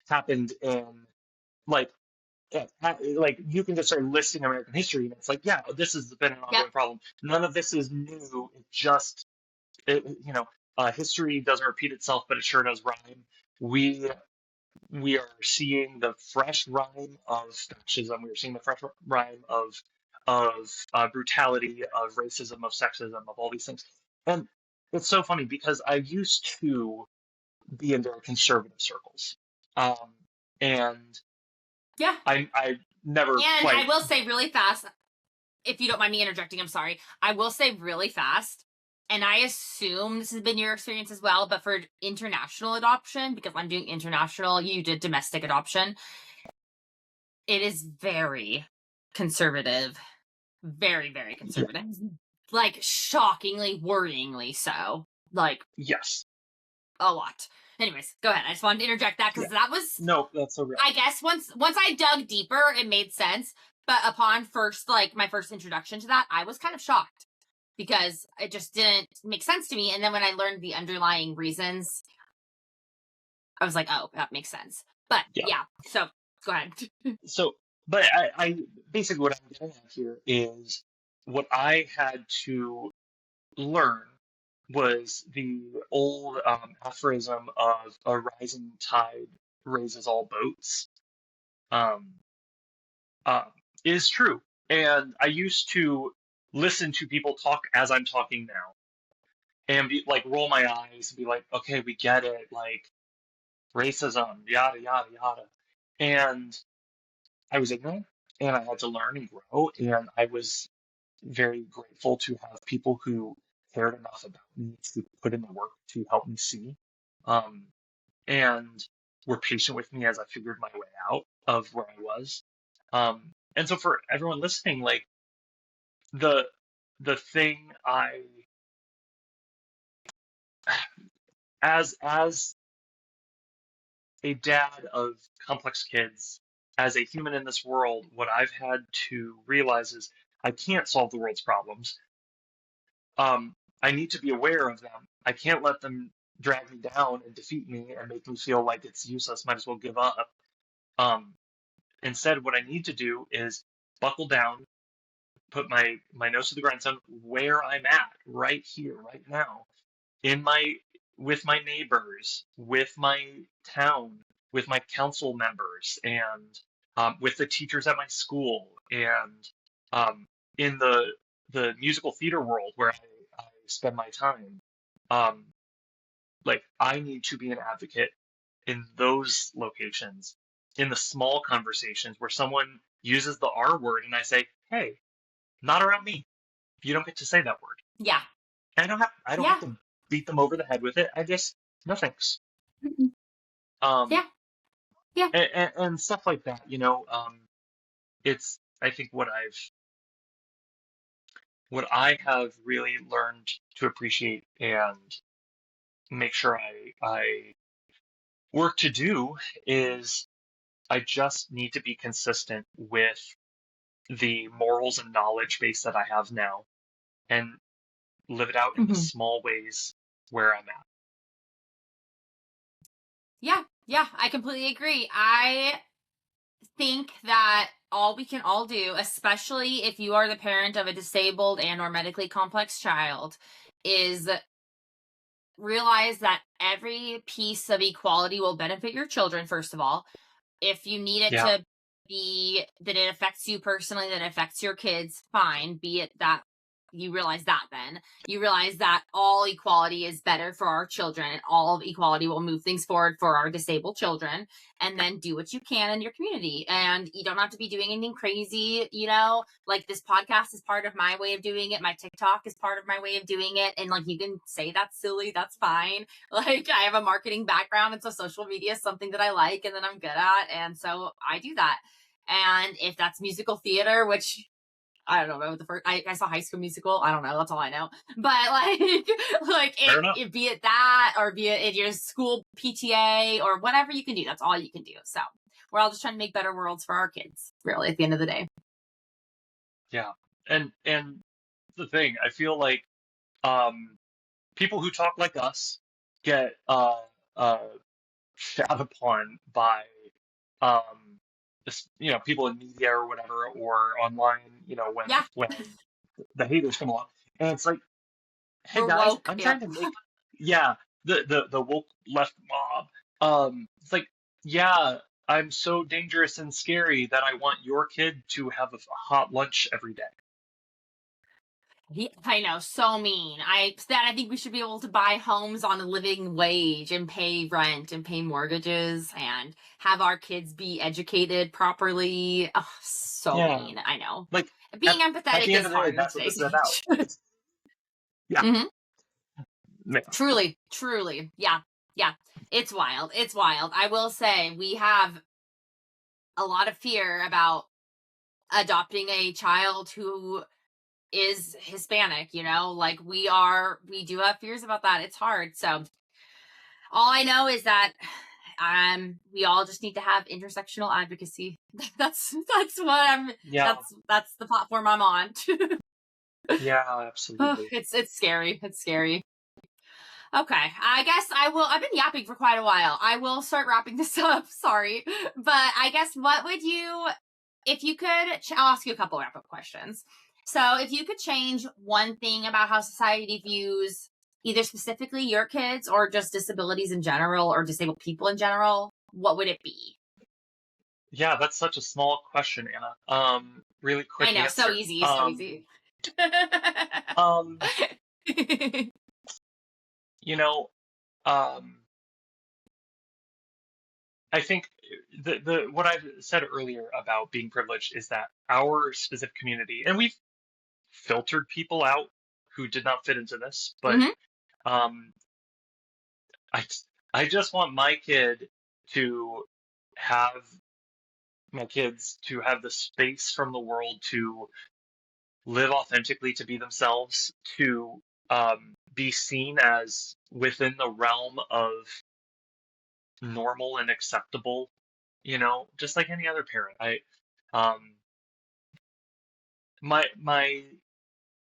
Happened in like you can just start listing American history, and it's like, yeah, this has been an ongoing problem. None of this is new. It just, history doesn't repeat itself, but it sure does rhyme. We are seeing the fresh rhyme of fascism. We are seeing the fresh rhyme of brutality, of racism, of sexism, of all these things. And it's so funny because I used to be in very conservative circles, and yeah, I never. And I will say really fast, if you don't mind me interjecting, I'm sorry. I will say really fast, and I assume this has been your experience as well, but for international adoption, because I'm doing international, you did domestic adoption. It is very conservative. Very, very conservative. Yeah. Like, shockingly, worryingly so. Like, yes. A lot. Anyways, go ahead. I just wanted to interject that because that was... No, that's so real. I guess once I dug deeper, it made sense. But upon my first introduction to that, I was kind of shocked because it just didn't make sense to me. And then when I learned the underlying reasons, I was like, oh, that makes sense. But yeah, so go ahead. But I basically what I'm getting at here is what I had to learn was the old aphorism of a rising tide raises all boats. Is true. And I used to listen to people talk as I'm talking now and be like, roll my eyes and be like, okay, we get it. Like racism, yada, yada, yada. And I was ignorant and I had to learn and grow. And I was very grateful to have people who cared enough about me to put in the work to help me see. And were patient with me as I figured my way out of where I was. And so for everyone listening, like the thing as a dad of complex kids, as a human in this world, what I've had to realize is I can't solve the world's problems. I need to be aware of them. I can't let them drag me down and defeat me and make me feel like it's useless, might as well give up. Instead, what I need to do is buckle down, put my nose to the grindstone where I'm at, right here, right now, with my neighbors, with my town, with my council members, and with the teachers at my school, and in the musical theater world where I spend my time. Like I need to be an advocate in those locations, in the small conversations where someone uses the R word and I say, hey, not around me. You don't get to say that word. Yeah. And I don't have to beat them over the head with it. I just, no thanks. Mm-hmm. Yeah. And stuff like that, it's, I think what I have really learned to appreciate and make sure I work to do is I just need to be consistent with the morals and knowledge base that I have now and live it out in the small ways where I'm at. Yeah, I completely agree. I think that all we can all do, especially if you are the parent of a disabled and or medically complex child, is realize that every piece of equality will benefit your children, first of all. If you need it to be that it affects you personally, that it affects your kids, fine, be it that you realize that then. You realize that all equality is better for our children, and all of equality will move things forward for our disabled children. And then do what you can in your community. And you don't have to be doing anything crazy, like this podcast is part of my way of doing it. My TikTok is part of my way of doing it. And like, you can say that's silly, that's fine. Like, I have a marketing background, and so social media is something that I like and that I'm good at. And so I do that. And if that's musical theater, which I don't know, I saw High School Musical. I don't know. That's all I know. But like be it that, or be it in your school PTA or whatever you can do. That's all you can do. So we're all just trying to make better worlds for our kids, really, at the end of the day. Yeah. And the thing, I feel like people who talk like us get shat upon by people in media or whatever, or online, when the haters come along. And it's like, hey We're guys, woke. I'm trying to make the woke left mob. It's like, yeah, I'm so dangerous and scary that I want your kid to have a hot lunch every day. I know, so mean. I think we should be able to buy homes on a living wage and pay rent and pay mortgages and have our kids be educated properly. Oh, so mean. I know. Like, being empathetic is hard. That's what this is about. Yeah. Mm-hmm. Truly. Yeah. It's wild. I will say we have a lot of fear about adopting a child who is Hispanic, like we do have fears about that. It's hard. So all I know is that we all just need to have intersectional advocacy. That's what I'm that's the platform I'm on. Yeah, absolutely. It's scary. Okay, I guess I've been yapping for quite a while. I will start wrapping this up. Sorry. But I guess if you could, I'll ask you a couple wrap-up questions. So if you could change one thing about how society views either specifically your kids or just disabilities in general or disabled people in general, what would it be? Yeah, that's such a small question, Anna. Really quick I know, answer. so easy. I think the what I said earlier about being privileged is that our specific community, and we've filtered people out who did not fit into this, but um, I just want my kids to have the space from the world to live authentically, to be themselves, to be seen as within the realm of normal and acceptable, just like any other parent.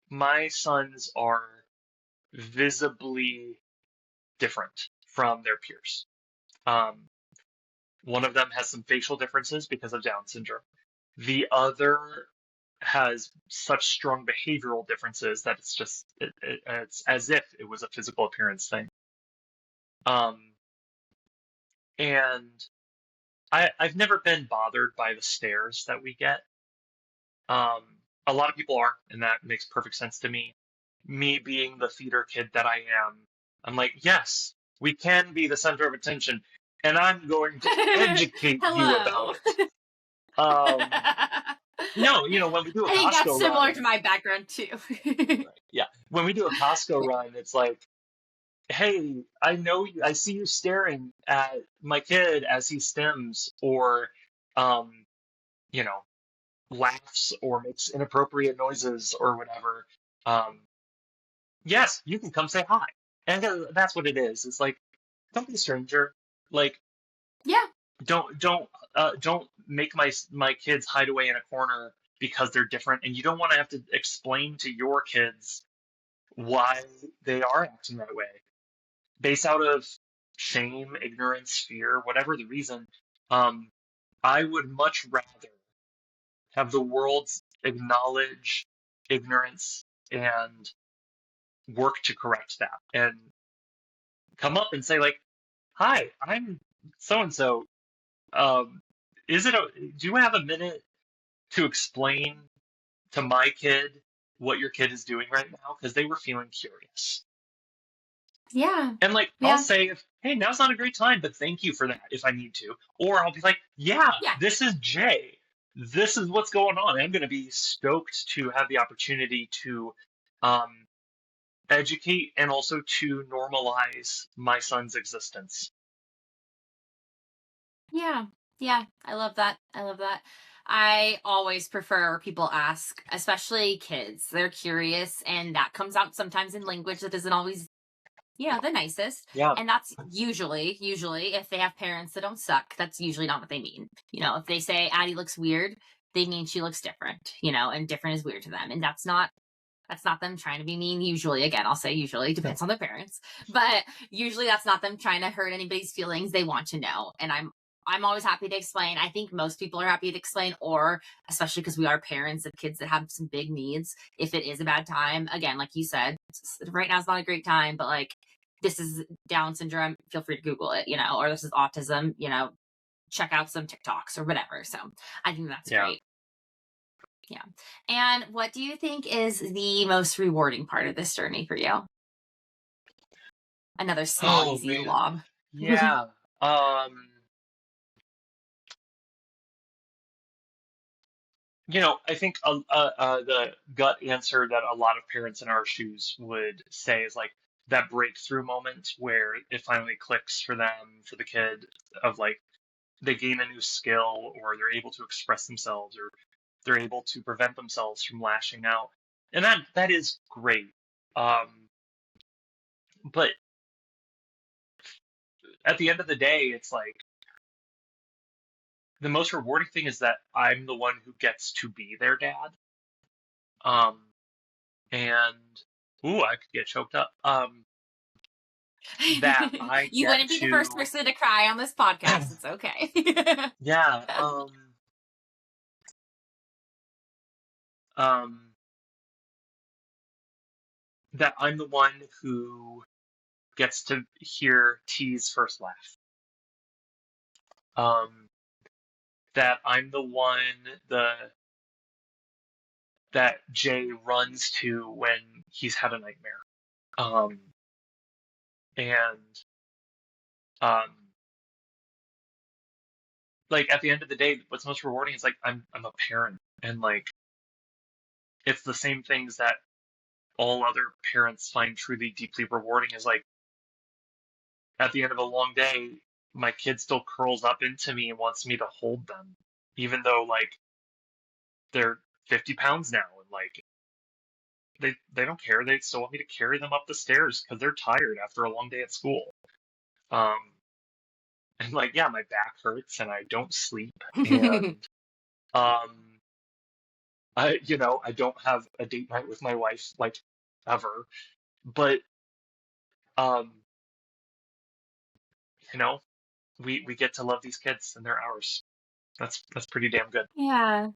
My sons are visibly different from their peers. One of them has some facial differences because of Down syndrome. The other has such strong behavioral differences that it's just it's as if it was a physical appearance thing. And I've never been bothered by the stares that we get. A lot of people are, and that makes perfect sense to me. Me being the theater kid that I am, I'm like, yes, we can be the center of attention, and I'm going to educate you about it. No, when we do a Costco run, I think that's similar to my background too. Right, yeah, when we do a Costco run, it's like, hey, I see you staring at my kid as he stims or, laughs or makes inappropriate noises or whatever. Yes, you can come say hi. And that's what it is. It's like, don't be a stranger. Like, yeah. Don't make my kids hide away in a corner because they're different, and you don't want to have to explain to your kids why they are acting that way. Based out of shame, ignorance, fear, whatever the reason, I would much rather have the world acknowledge ignorance and work to correct that, and come up and say, like, hi, I'm so-and-so. Do you have a minute to explain to my kid what your kid is doing right now because they were feeling curious. Yeah. And like, I'll Yeah. say, hey, now's not a great time, but thank you for that if I need to. Or I'll be like, yeah, Yeah. this is Jay. This is what's going on. I'm going to be stoked to have the opportunity to um, educate and also to normalize my son's existence. Yeah. Yeah. I love that. I love that. I always prefer people ask, especially kids. They're curious, and that comes out sometimes in language that isn't always, the nicest. Yeah. And that's usually, if they have parents that don't suck, that's usually not what they mean. If they say Addie looks weird, they mean she looks different, and different is weird to them. And that's not them trying to be mean. Usually, again, I'll say usually, depends on the parents, but usually that's not them trying to hurt anybody's feelings. They want to know. And I'm always happy to explain. I think most people are happy to explain, or especially because we are parents of kids that have some big needs. If it is a bad time, again, like you said, right now is not a great time, but like, this is Down syndrome, feel free to Google it, or this is autism, check out some TikToks or whatever. So I think that's Yeah. great. Yeah. And what do you think is the most rewarding part of this journey for you? Another small, Oh easy man. lob. Yeah. I think the gut answer that a lot of parents in our shoes would say is like that breakthrough moment where it finally clicks for them, for the kid, of like they gain a new skill or they're able to express themselves or they're able to prevent themselves from lashing out. And that is great. But at the end of the day, it's like the most rewarding thing is that I'm the one who gets to be their dad. Um, and ooh, I could get choked up. That I You get wouldn't be the first to, person to cry on this podcast. It's okay. yeah, um, that I'm the one who gets to hear T's first laugh. Um, that I'm the one that Jay runs to when he's had a nightmare. Um, and um, like at the end of the day, what's most rewarding is like I'm a parent, and like it's the same things that all other parents find truly deeply rewarding. Is like at the end of a long day, my kid still curls up into me and wants me to hold them, even though like they're 50 pounds now, and like they don't care. They still want me to carry them up the stairs because they're tired after a long day at school. Um, and like, yeah, my back hurts and I don't sleep, and um, I don't have a date night with my wife like ever, but um, you know, we get to love these kids and they're ours. That's pretty damn good. Yeah.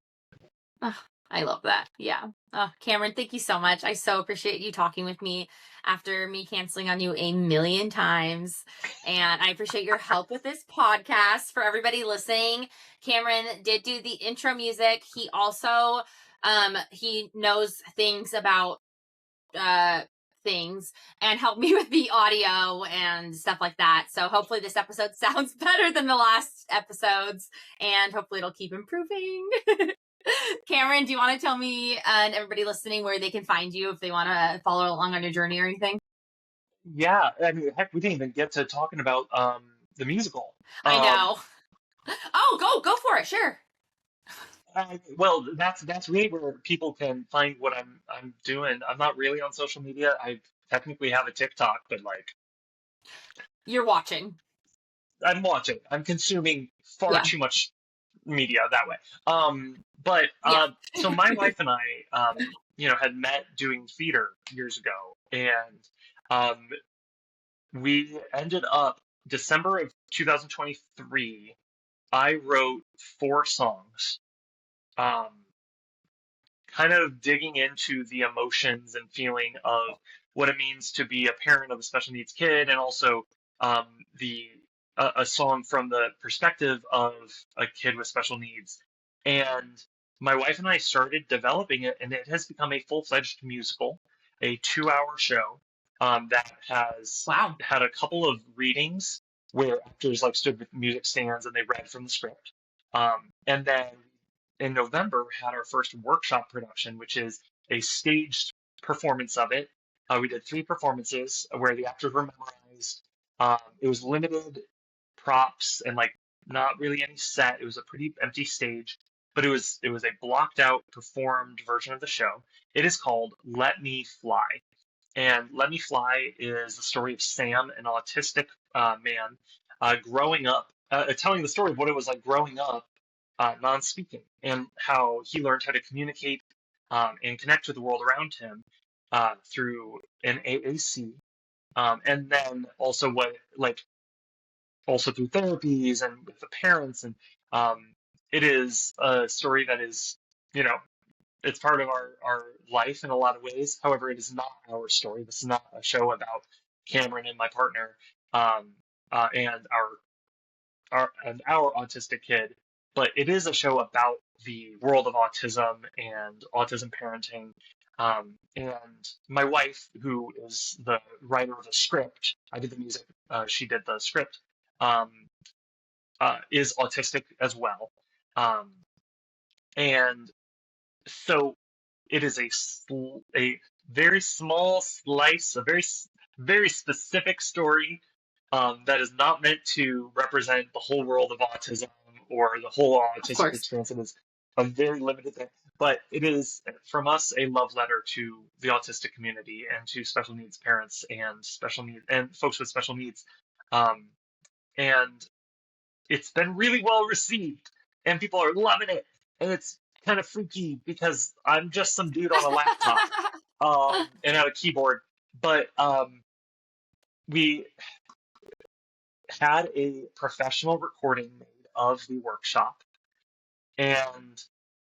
Oh, I love that. Yeah. Oh, Cameron, thank you so much. I so appreciate you talking with me after me canceling on you a million times. And I appreciate your help with this podcast. For everybody listening, Cameron did do the intro music. He also he knows things about things and help me with the audio and stuff like that. So hopefully this episode sounds better than the last episodes, and hopefully it'll keep improving. Cameron, do you want to tell me and everybody listening where they can find you if they want to follow along on your journey or anything? Yeah, I mean, heck, we didn't even get to talking about the musical. I know. Oh, go for it. Sure. Well, that's really where people can find what I'm doing. I'm not really on social media. I technically have a TikTok, but like You're watching. I'm watching. I'm consuming far Yeah. too much media that way. But Yeah. so my wife and I, had met doing theater years ago, and we ended up December of 2023. I wrote 4 songs, um, kind of digging into the emotions and feeling of what it means to be a parent of a special needs kid, and also um, the a song from the perspective of a kid with special needs. And my wife and I started developing it, and it has become a full-fledged musical, a 2-hour show that has Wow. had a couple of readings where actors like stood with music stands and they read from the script. And then in November had our first workshop production, which is a staged performance of it. We did 3 performances where the actors were memorized. It was limited props and like not really any set. It was a pretty empty stage, but it was a blocked out performed version of the show. It is called Let Me Fly. And Let Me Fly is the story of Sam, an autistic man, growing up, telling the story of what it was like growing up non-speaking and how he learned how to communicate and connect with the world around him through an AAC, and then also also through therapies and with the parents. And it is a story that is, you know, it's part of our life in a lot of ways. However, it is not our story. This is not a show about Cameron and my partner and our autistic kid, but it is a show about the world of autism and autism parenting. And my wife, who is the writer of the script, I did the music, she did the script, um, is autistic as well. Um, and so it is a very small slice, a very specific story that is not meant to represent the whole world of autism or the whole Of autistic course. experience. It is a very limited thing, but it is from us a love letter to the autistic community and to special needs parents and special needs and folks with special needs. Um, and it's been really well received, and people are loving it. And it's kind of freaky because I'm just some dude on a laptop and at a keyboard. But we had a professional recording made of the workshop, and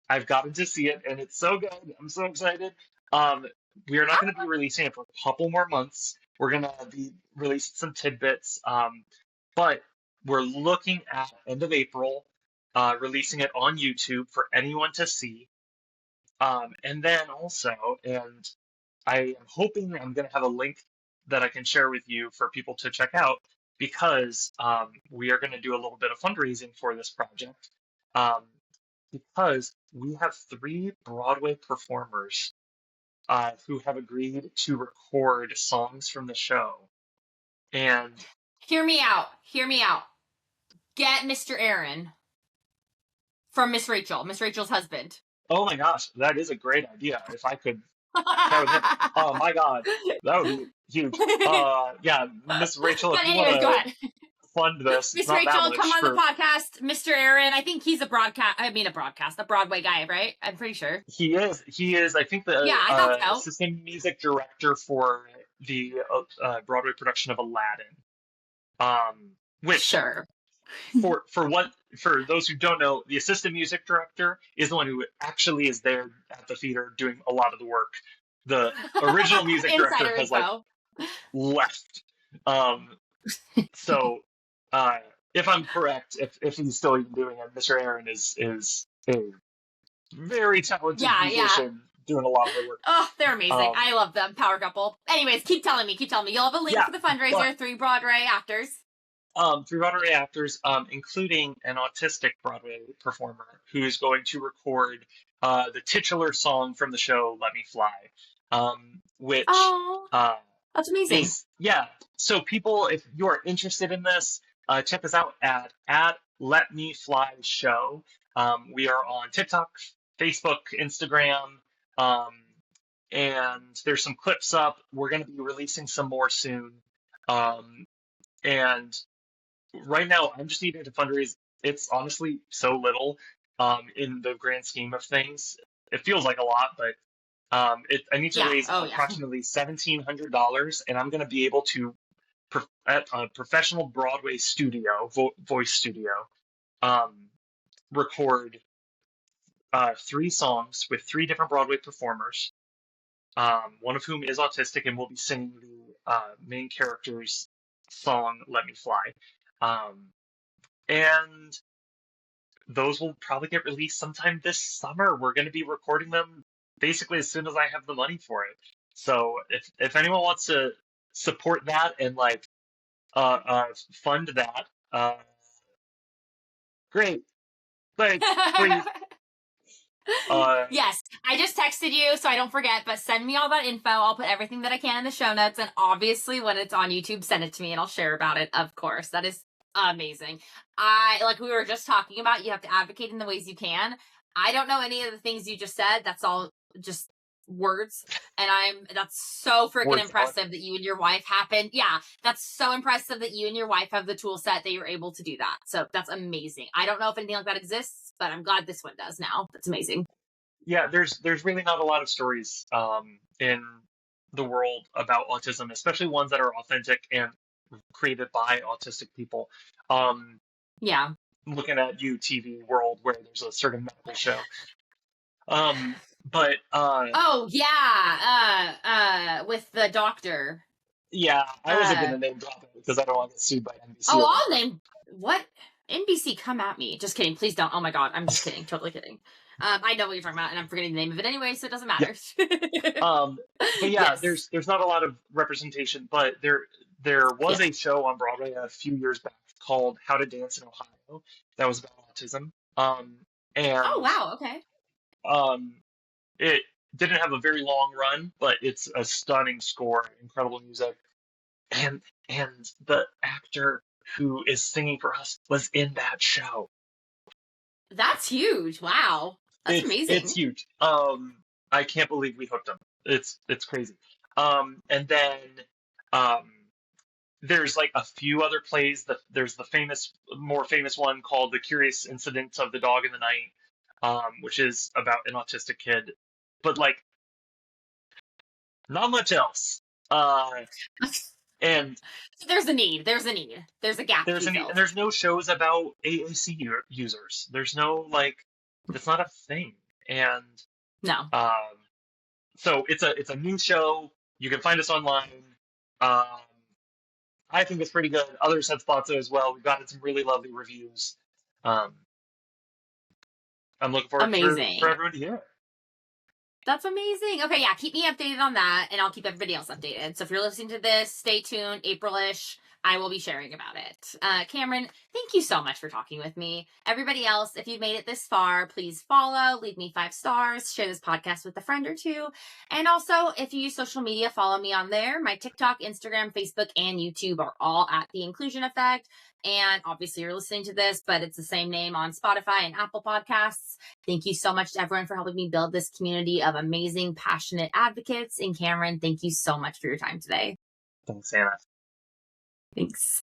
I've gotten to see it, and it's so good. I'm so excited. Um, we are not going to be releasing it for a couple more months. We're going to be releasing some tidbits, but we're looking at end of April, releasing it on YouTube for anyone to see. And then also, and I am hoping I'm going to have a link that I can share with you for people to check out because we are going to do a little bit of fundraising for this project um, because we have 3 Broadway performers who have agreed to record songs from the show. And Hear me out. Hear me out. Get Mr. Aaron from Miss Rachel's husband. oh my gosh, that is a great idea. If I could chat with him, oh my God, that would be huge. Yeah, Miss Rachel, But if you want anyways, go to ahead. fund this, it's Miss not that Rachel, come much on the for. podcast. Mr. Aaron, I think he's a Broadway guy, right? I'm pretty sure. He is. I think the Yeah, I thought so. assistant music director for the Broadway production of Aladdin. Which Sure. for those who don't know, the assistant music director is the one who actually is there at the theater doing a lot of the work. The original music director Insider has like info. left. So if I'm correct, if he's still even doing it, Mr. Aaron is a very talented Yeah. musician doing a lot of the work. Oh, they're amazing. Um, I love them. Power couple. Anyways, keep telling me. You'll have a link Yeah, for the fundraiser, 3 Broadway actors. 3 Broadway actors, including an autistic Broadway performer who's going to record the titular song from the show "Let Me Fly," which Oh, uh, that's amazing. yeah. So people, if you are interested in this, check us out at Let Me Fly Show. We are on TikTok, Facebook, Instagram, um, and there's some clips up. We're going to be releasing some more soon. And right now, I'm just needing to fundraise. It's honestly so little in the grand scheme of things. It feels like a lot, but I need to Yeah. raise Oh, yeah. approximately $1,700, and I'm going to be able to at a professional Broadway studio, voice studio, record 3 songs with 3 different Broadway performers, one of whom is autistic and will be singing the main character's song "Let Me Fly." And those will probably get released sometime this summer. We're going to be recording them basically as soon as I have the money for it. So if anyone wants to support that and like fund that, great. Thanks, please. Yes, I just texted you, so I don't forget, but send me all that info. I'll put everything that I can in the show notes. And obviously, when it's on YouTube, send it to me and I'll share about it. Of course. That is amazing. Like we were just talking about, you have to advocate in the ways you can. I don't know any of the things you just said. That's all just words. And that's so freaking Words impressive that you and your wife happen. Yeah, that's so impressive that you and your wife have the tool set that you're able to do that. So that's amazing. I don't know if anything like that exists, but I'm glad this one does now. That's amazing. Yeah, there's really not a lot of stories in the world about autism, especially ones that are authentic and created by autistic people. Um, Yeah. Looking at you, TV world, where there's a certain medical show. But Oh yeah, with the doctor. yeah, I wasn't Uh, gonna name drop it because I don't want to get sued by NBC. oh, I'll name what NBC. Come at me. Just kidding. Please don't. Oh my god, I'm just kidding. Totally kidding. I know what you're talking about, and I'm forgetting the name of it anyway, so it doesn't matter. But yeah, Yes. there's not a lot of representation, but there was a show on Broadway a few years back called How to Dance in Ohio that was about autism. And Oh wow. Okay. um, it didn't have a very long run, but it's a stunning score, incredible music, and the actor who is singing for us was in that show. That's huge. Wow. That's amazing. It's huge. I can't believe we hooked him. It's crazy. And then um, there's like a few other plays. There's the more famous one called The Curious Incidents of the Dog in the Night, which is about an autistic kid, but like not much else. And There's a need. There's a need. There's a gap. there's to be and filled. there's no shows about AAC users. There's no like, it's not a thing. And No. so it's a new show. You can find us online. Um, I think it's pretty good. Others have thought so as well. We've gotten some really lovely reviews. Um, I'm looking forward Amazing. for everyone to hear it. That's amazing. Okay, yeah, keep me updated on that, and I'll keep everybody else updated. So if you're listening to this, stay tuned. April-ish, I will be sharing about it. Cameron, thank you so much for talking with me. Everybody else, if you've made it this far, please follow, leave me 5 stars, share this podcast with a friend or two. And also, if you use social media, follow me on there. My TikTok, Instagram, Facebook, and YouTube are all at The Inclusion Effect. And obviously you're listening to this, but it's the same name on Spotify and Apple Podcasts. Thank you so much to everyone for helping me build this community of amazing, passionate advocates. And Cameron, thank you so much for your time today. Thanks, Anna. Thanks.